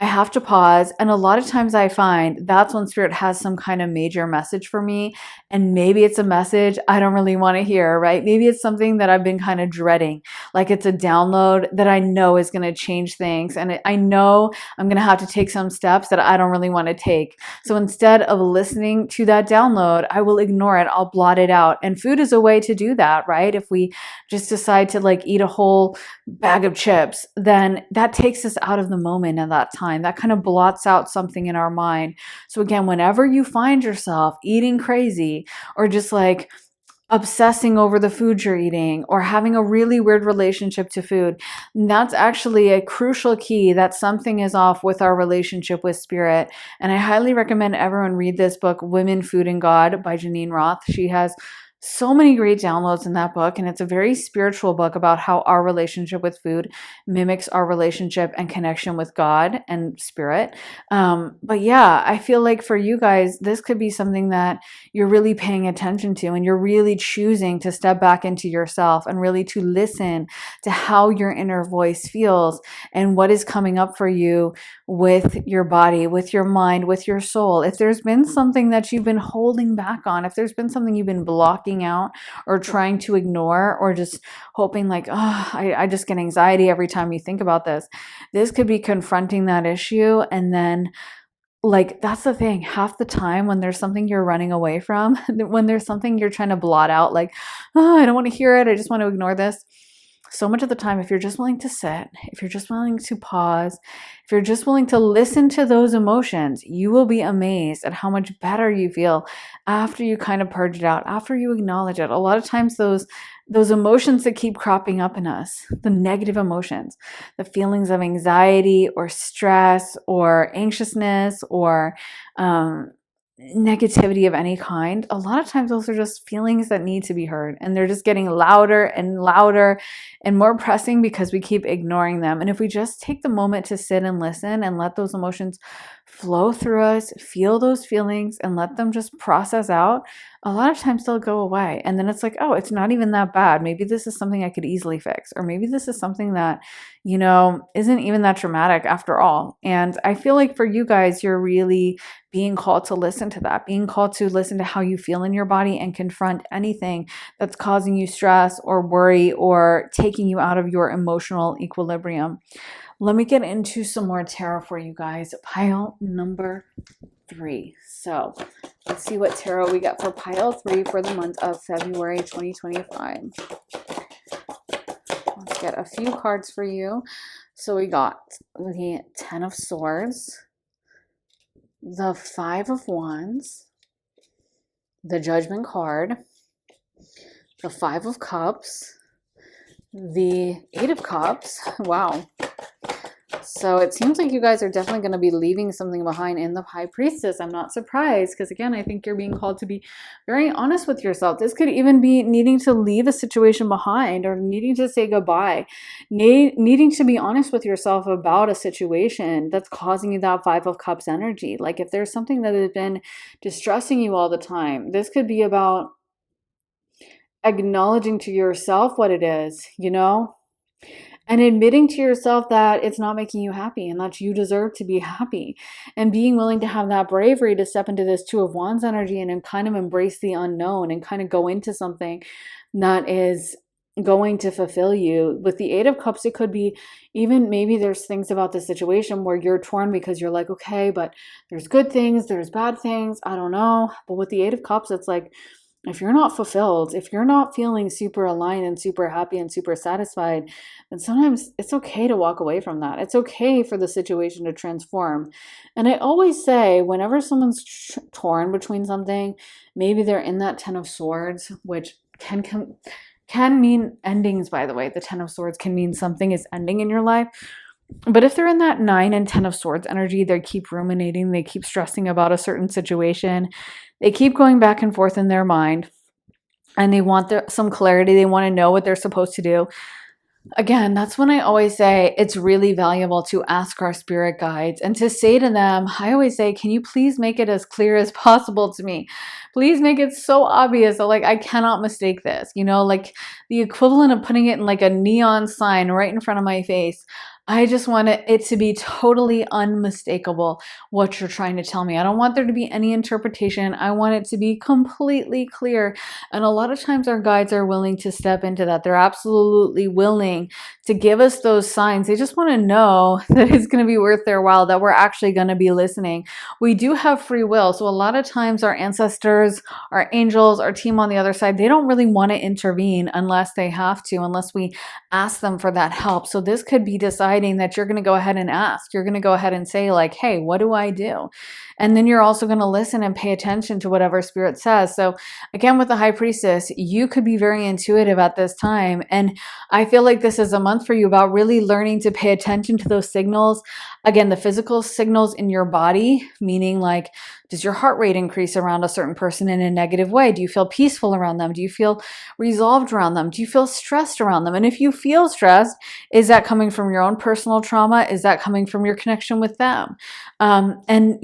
A: I have to pause. And a lot of times I find that's when spirit has some kind of major message for me. And maybe it's a message I don't really want to hear, right? Maybe it's something that I've been kind of dreading. Like it's a download that I know is going to change things. And I know I'm going to have to take some steps that I don't really want to take. So instead of listening to that download, I will ignore it. I'll blot it out. And food is a way to do that, right? If we just decide to like eat a whole bag of chips, then that takes us out of the moment at that time. That kind of blots out something in our mind. So again, whenever you find yourself eating crazy, or just like obsessing over the food you're eating, or having a really weird relationship to food, that's actually a crucial key that something is off with our relationship with spirit. And I highly recommend everyone read this book, Women, Food, and God by Janine Roth. She has So many great downloads in that book, and it's a very spiritual book about how our relationship with food mimics our relationship and connection with God and spirit. But yeah, I feel like for you guys, this could be something that you're really paying attention to, and you're really choosing to step back into yourself and really to listen to how your inner voice feels and what is coming up for you with your body, with your mind, with your soul. If there's been something that you've been holding back on, if there's been something you've been blocking out or trying to ignore, or just hoping like, oh, I just get anxiety every time you think about this could be confronting that issue. And then, like, that's the thing, half the time when there's something you're running away from, when there's something you're trying to blot out, like, oh, I don't want to hear it, I just want to ignore this. So much of the time, if you're just willing to sit, if you're just willing to pause, if you're just willing to listen to those emotions, you will be amazed at how much better you feel after you kind of purge it out, after you acknowledge it. A lot of times those emotions that keep cropping up in us, the negative emotions, the feelings of anxiety or stress or anxiousness or negativity of any kind, a lot of times those are just feelings that need to be heard, and they're just getting louder and louder and more pressing because we keep ignoring them. And if we just take the moment to sit and listen and let those emotions flow through us, feel those feelings and let them just process out, a lot of times they'll go away. And then it's like, oh, it's not even that bad. Maybe this is something I could easily fix, or maybe this is something that, isn't even that traumatic after all. And I feel like for you guys, you're really being called to listen to that, being called to listen to how you feel in your body and confront anything that's causing you stress or worry or taking you out of your emotional equilibrium. Let me get into some more tarot for you guys. Pile number 3. So let's see what tarot we got for pile 3 for the month of February 2025. Let's get a few cards for you. So we got the 10 of Swords, the 5 of Wands, the Judgment card, the 5 of Cups, the 8 of Cups. Wow. So it seems like you guys are definitely going to be leaving something behind in the High Priestess. I'm not surprised, because again, I think you're being called to be very honest with yourself. This could even be needing to leave a situation behind, or needing to say goodbye, needing to be honest with yourself about a situation that's causing you that 5 of Cups energy. Like if there's something that has been distressing you all the time, this could be about acknowledging to yourself what it is, and admitting to yourself that it's not making you happy and that you deserve to be happy, and being willing to have that bravery to step into this 2 of Wands energy and kind of embrace the unknown and kind of go into something that is going to fulfill you. With the 8 of Cups, it could be even maybe there's things about the situation where you're torn because you're like, okay, but there's good things, there's bad things, I don't know. But with the 8 of Cups, it's like, if you're not fulfilled, if you're not feeling super aligned and super happy and super satisfied, then sometimes it's okay to walk away from that. It's okay for the situation to transform. And I always say, whenever someone's torn between something, maybe they're in that 10 of Swords, which can mean endings, by the way. The 10 of Swords can mean something is ending in your life. But if they're in that 9 and 10 of Swords energy, they keep ruminating, they keep stressing about a certain situation, they keep going back and forth in their mind, and they want some clarity, they want to know what they're supposed to do. Again, that's when I always say it's really valuable to ask our spirit guides and to say to them, I always say, can you please make it as clear as possible to me? Please make it so obvious that like I cannot mistake this, like the equivalent of putting it in like a neon sign right in front of my face. I just want it to be totally unmistakable what you're trying to tell me. I don't want there to be any interpretation. I want it to be completely clear. And a lot of times our guides are willing to step into that. They're absolutely willing to give us those signs. They just want to know that it's going to be worth their while, that we're actually going to be listening. We do have free will. So a lot of times our ancestors, our angels, our team on the other side, they don't really want to intervene unless they have to, unless we ask them for that help. So this could be deciding that you're going to go ahead and ask. You're going to go ahead and say like, hey, what do I do? And then you're also going to listen and pay attention to whatever spirit says. So again, with the High Priestess, you could be very intuitive at this time. And I feel like this is a month for you about really learning to pay attention to those signals. Again, the physical signals in your body, meaning like Does your heart rate increase around a certain person in a negative way? Do you feel peaceful around them? Do you feel resolved around them? Do you feel stressed around them? And if you feel stressed, is that coming from your own personal trauma? Is that coming from your connection with them? And,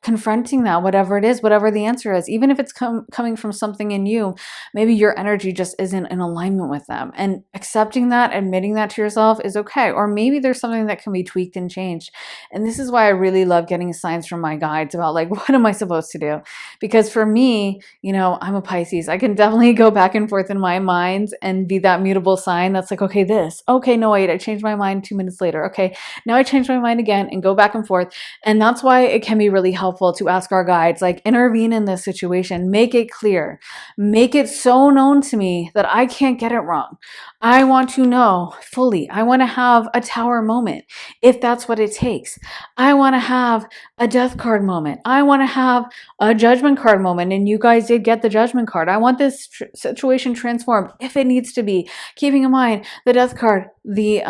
A: confronting that, whatever it is, whatever the answer is, even if it's coming from something in you, maybe your energy just isn't in alignment with them. And accepting that, admitting that to yourself is okay. Or maybe there's something that can be tweaked and changed. And this is why I really love getting signs from my guides about like, what am I supposed to do? Because for me, I'm a Pisces. I can definitely go back and forth in my mind and be that mutable sign that's like, okay, this, okay, no, wait, I changed my mind 2 minutes later. Okay, now I changed my mind again, and go back and forth. And that's why it can be really helpful to ask our guides, like, intervene in this situation, make it clear, make it so known to me that I can't get it wrong. I want to know fully. I want to have a tower moment if that's what it takes. I want to have a death card moment. I want to have a judgment card moment. And you guys did get the judgment card. I want this situation transformed if it needs to be. Keeping in mind the death card, the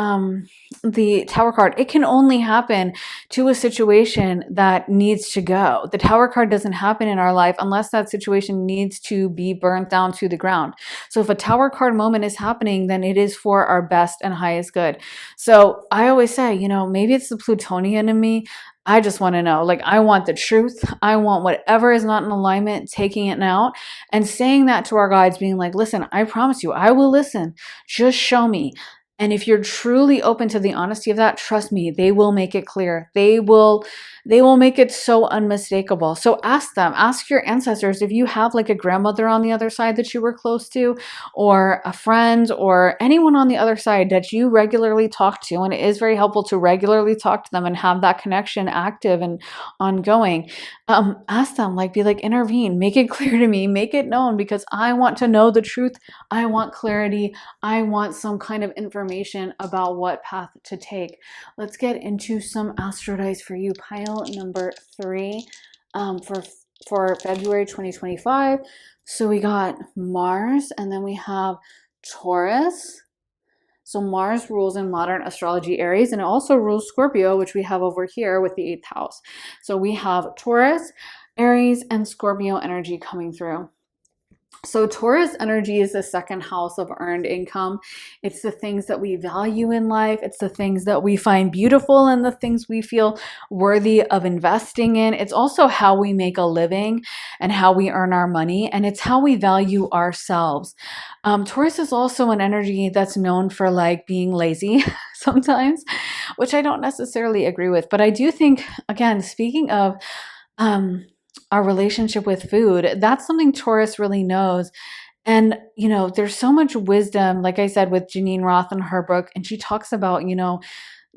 A: tower card, it can only happen to a situation that needs to go. The tower card doesn't happen in our life unless that situation needs to be burnt down to the ground. So if a tower card moment is happening, then it is for our best and highest good. So I always say, maybe it's the Plutonian in me. I just want to know, like, I want the truth. I want whatever is not in alignment, taking it out and saying that to our guides, being like, listen, I promise you, I will listen. Just show me. And if you're truly open to the honesty of that, trust me, they will make it clear. They will make it so unmistakable. So ask them, ask your ancestors if you have like a grandmother on the other side that you were close to, or a friend, or anyone on the other side that you regularly talk to. And it is very helpful to regularly talk to them and have that connection active and ongoing. Ask them, like, be like, intervene, make it clear to me, make it known, because I want to know the truth. I want clarity. I want some kind of information about what path to take. Let's get into some astro dice for you. Pile number 3 for February 2025. So we got Mars, and then we have Taurus. So Mars rules in modern astrology Aries, and it also rules Scorpio, which we have over here with the 8th house. So we have Taurus, Aries, and Scorpio energy coming through. So Taurus energy is the second house of earned income. It's the things that we value in life. It's the things that we find beautiful and the things we feel worthy of investing in. It's also how we make a living and how we earn our money. And it's how we value ourselves. Taurus is also an energy that's known for like being lazy sometimes, which I don't necessarily agree with. But I do think, again, speaking of our relationship with food, that's something Taurus really knows. And, there's so much wisdom, like I said, with Janine Roth in her book, and she talks about,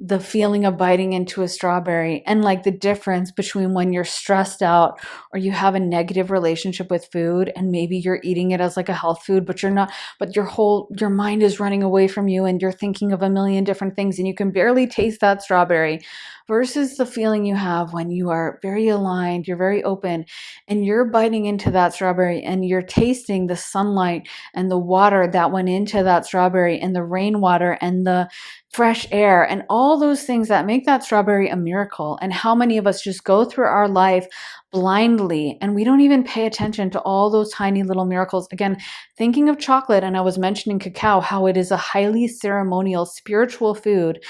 A: the feeling of biting into a strawberry and like the difference between when you're stressed out or you have a negative relationship with food and maybe you're eating it as like a health food, but you're not, but your mind is running away from you and you're thinking of a million different things and you can barely taste that strawberry, versus the feeling you have when you are very aligned, you're very open, and you're biting into that strawberry and you're tasting the sunlight and the water that went into that strawberry and the rainwater and the fresh air and all those things that make that strawberry a miracle. And how many of us just go through our life blindly and we don't even pay attention to all those tiny little miracles. Again, thinking of chocolate, and I was mentioning cacao, how it is a highly ceremonial, spiritual food.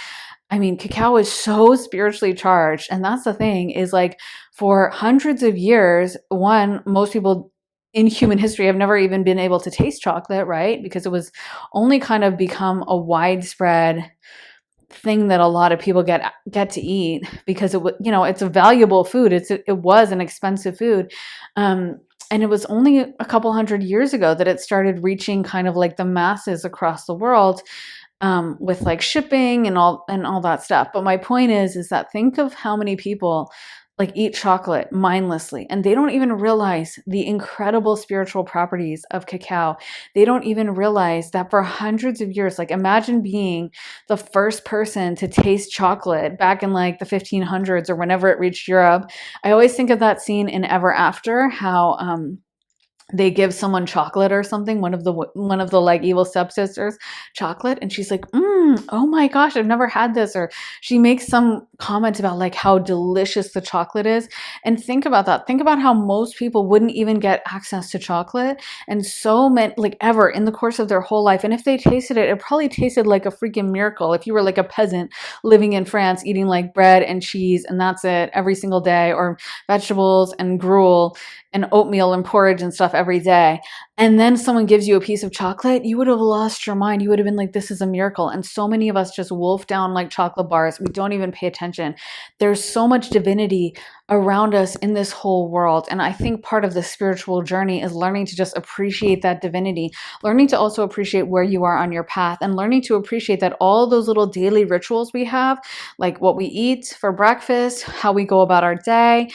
A: I mean, cacao is so spiritually charged. And that's the thing, is like, for hundreds of years, most people in human history have never even been able to taste chocolate, right? Because it was only kind of become a widespread thing that a lot of people get to eat, because it's a valuable food. It was an expensive food. And it was only a couple hundred years ago that it started reaching kind of like the masses across the world, with like shipping and all that stuff. But my point is that think of how many people like eat chocolate mindlessly, and they don't even realize the incredible spiritual properties of cacao. They don't even realize that for hundreds of years, like, imagine being the first person to taste chocolate back in like the 1500s or whenever it reached Europe. I always think of that scene in Ever After, how they give someone chocolate or something, one of the like evil stepsisters chocolate, and she's like, oh my gosh, I've never had this. Or she makes some comment about like how delicious the chocolate is. And think about that. Think about how most people wouldn't even get access to chocolate, and so many, like, ever in the course of their whole life. And if they tasted it, it probably tasted like a freaking miracle. If you were like a peasant living in France eating like bread and cheese and that's it every single day, or vegetables and gruel and oatmeal and porridge and stuff every day, and then someone gives you a piece of chocolate, you would have lost your mind. You would have been like, this is a miracle. And so many of us just wolf down like chocolate bars. We don't even pay attention. There's so much divinity around us in this whole world. And I think part of the spiritual journey is learning to just appreciate that divinity, learning to also appreciate where you are on your path, and learning to appreciate that all those little daily rituals we have, like what we eat for breakfast, how we go about our day,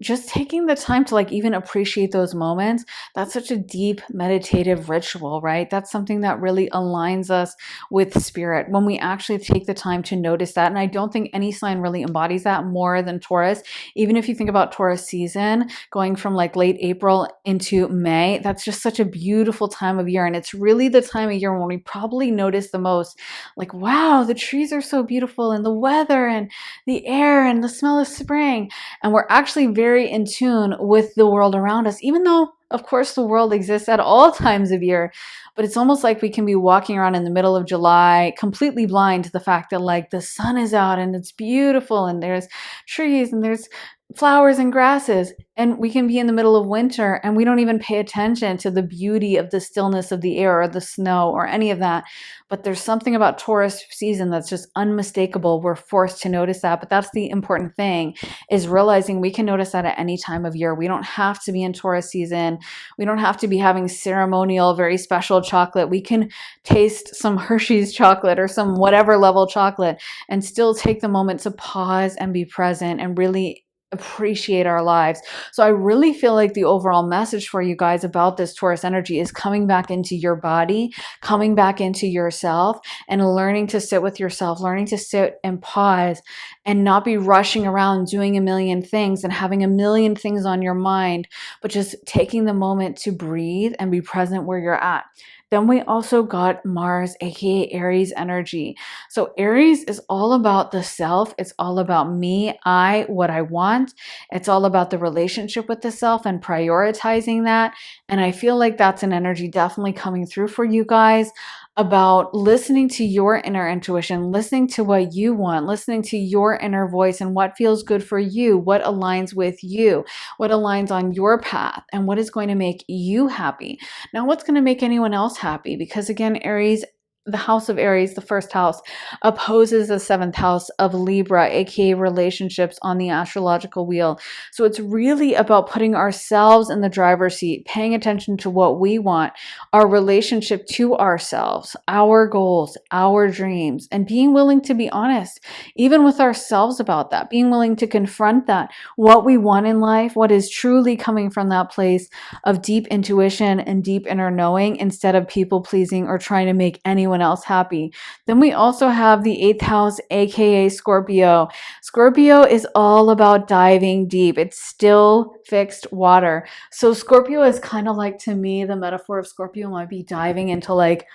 A: just taking the time to like even appreciate those moments. That's such a deep meditative ritual, right? That's something that really aligns us with spirit when we actually take the time to notice that. And I don't think any sign really embodies that more than Taurus. Even if you think about Taurus season going from like late April into May, that's just such a beautiful time of year. And it's really the time of year when we probably notice the most, like, wow, the trees are so beautiful, and the weather and the air and the smell of spring. And we're actually very in tune with the world around us, even though, of course, the world exists at all times of year. But it's almost like we can be walking around in the middle of July, completely blind to the fact that like the sun is out and it's beautiful and there's trees and there's flowers and grasses. And we can be in the middle of winter and we don't even pay attention to the beauty of the stillness of the air or the snow or any of that. But there's something about Taurus season that's just unmistakable. We're forced to notice that. But that's the important thing, is realizing we can notice that at any time of year. We don't have to be in Taurus season. We don't have to be having ceremonial, very special chocolate. We can taste some Hershey's chocolate or some whatever level chocolate and still take the moment to pause and be present and really appreciate our lives. So I really feel like the overall message for you guys about this Taurus energy is coming back into your body, coming back into yourself, and learning to sit with yourself, learning to sit and pause and not be rushing around doing a million things and having a million things on your mind, but just taking the moment to breathe and be present where you're at. Then we also got Mars, aka Aries energy. So Aries is all about the self. It's all about me, what I want. It's all about the relationship with the self and prioritizing that. And I feel like that's an energy definitely coming through for you guys, about listening to your inner intuition, listening to what you want, listening to your inner voice and what feels good for you, what aligns with you, what aligns on your path, and what is going to make you happy. Now, what's going to make anyone else happy? Because again, Aries, the house of Aries, the first house, opposes the seventh house of Libra, aka relationships, on the astrological wheel. So it's really about putting ourselves in the driver's seat, paying attention to what we want, our relationship to ourselves, our goals, our dreams, and being willing to be honest, even with ourselves about that, being willing to confront that, what we want in life, what is truly coming from that place of deep intuition and deep inner knowing, instead of people pleasing or trying to make anyone else happy. Then we also have the eighth house, aka Scorpio. Scorpio is all about diving deep. It's still fixed water. So Scorpio is kind of like, to me, the metaphor of Scorpio might be diving into like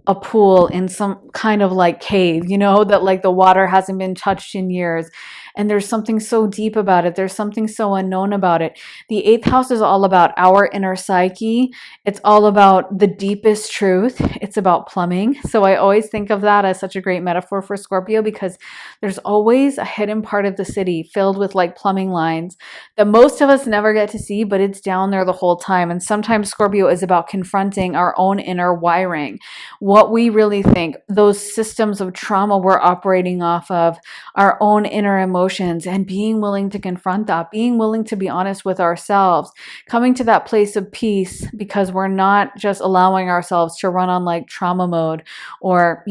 A: a pool in some kind of like cave, that like the water hasn't been touched in years. And there's something so deep about it. There's something so unknown about it. The eighth house is all about our inner psyche. It's all about the deepest truth. It's about plumbing. So I always think of that as such a great metaphor for Scorpio, because there's always a hidden part of the city filled with like plumbing lines that most of us never get to see, but it's down there the whole time. And sometimes Scorpio is about confronting our own inner wiring, what we really think, those systems of trauma we're operating off of, our own inner emotions, and being willing to confront that, being willing to be honest with ourselves, coming to that place of peace, because we're not just allowing ourselves to run on like trauma mode or,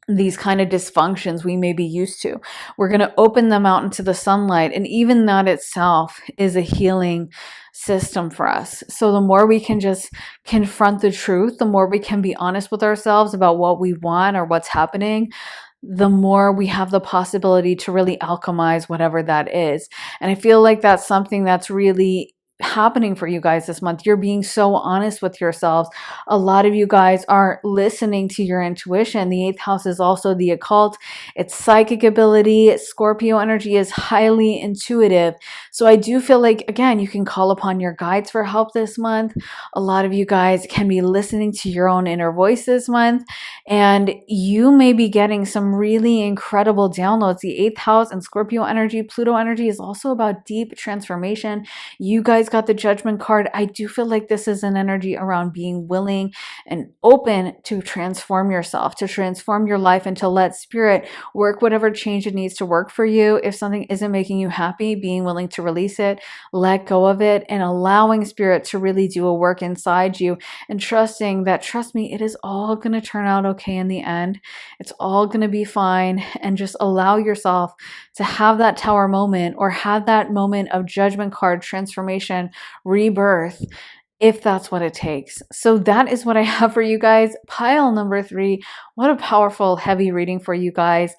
A: these kind of dysfunctions we may be used to. We're going to open them out into the sunlight. And even that itself is a healing system for us. So the more we can just confront the truth, the more we can be honest with ourselves about what we want or what's happening, the more we have the possibility to really alchemize whatever that is. And I feel like that's something that's really happening for you guys this month. You're being so honest with yourselves. A lot of you guys are listening to your intuition. The 8th house is also the occult. It's psychic ability. Scorpio energy is highly intuitive. So I do feel like, again, you can call upon your guides for help this month. A lot of you guys can be listening to your own inner voice this month, and you may be getting some really incredible downloads. The 8th house and Scorpio energy, Pluto energy is also about deep transformation. You guys got the Judgment card. I do feel like this is an energy around being willing and open to transform yourself, to transform your life, and to let spirit work whatever change it needs to work for you. If something isn't making you happy, being willing to release it, let go of it, and allowing spirit to really do a work inside you, and trusting that, trust me, it is all going to turn out okay in the end. It's all going to be fine. And just allow yourself to have that tower moment, or have that moment of Judgment card transformation, rebirth, if that's what it takes. So that is what I have for you guys. Pile number 3. What a powerful, heavy reading for you guys.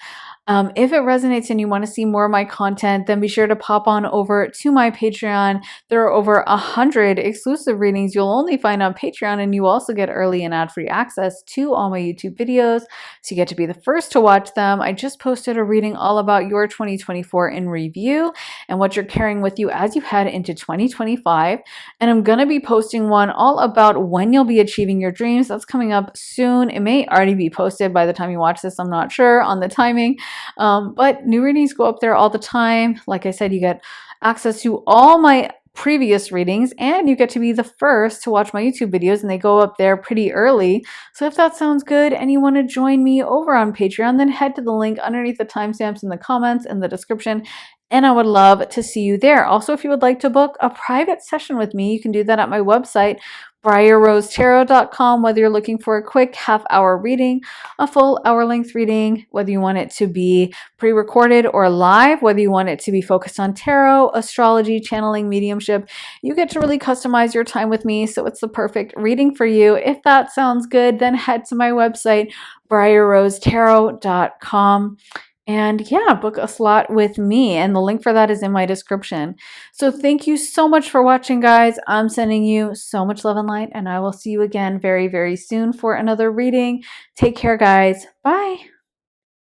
A: If it resonates and you want to see more of my content, then be sure to pop on over to my Patreon. There are over 100 exclusive readings you'll only find on Patreon, and you also get early and ad-free access to all my YouTube videos, so you get to be the first to watch them. I just posted a reading all about your 2024 in review and what you're carrying with you as you head into 2025. And I'm going to be posting one all about when you'll be achieving your dreams. That's coming up soon. It may already be posted by the time you watch this. I'm not sure on the timing. But new readings go up there all the time. Like I said, you get access to all my previous readings, and you get to be the first to watch my YouTube videos, and they go up there pretty early. So if that sounds good and you want to join me over on Patreon, then head to the link underneath the timestamps in the comments in the description, and I would love to see you there. Also, if you would like to book a private session with me, you can do that at my website, briarrosetarot.com. Whether you're looking for a quick half-hour reading, a full hour-length reading, whether you want it to be pre-recorded or live, whether you want it to be focused on tarot, astrology, channeling, mediumship, you get to really customize your time with me, so it's the perfect reading for you. If that sounds good, then head to my website, briarrosetarot.com. And yeah, book a slot with me. And the link for that is in my description. So thank you so much for watching, guys. I'm sending you so much love and light, and I will see you again very, very soon for another reading. Take care, guys. Bye.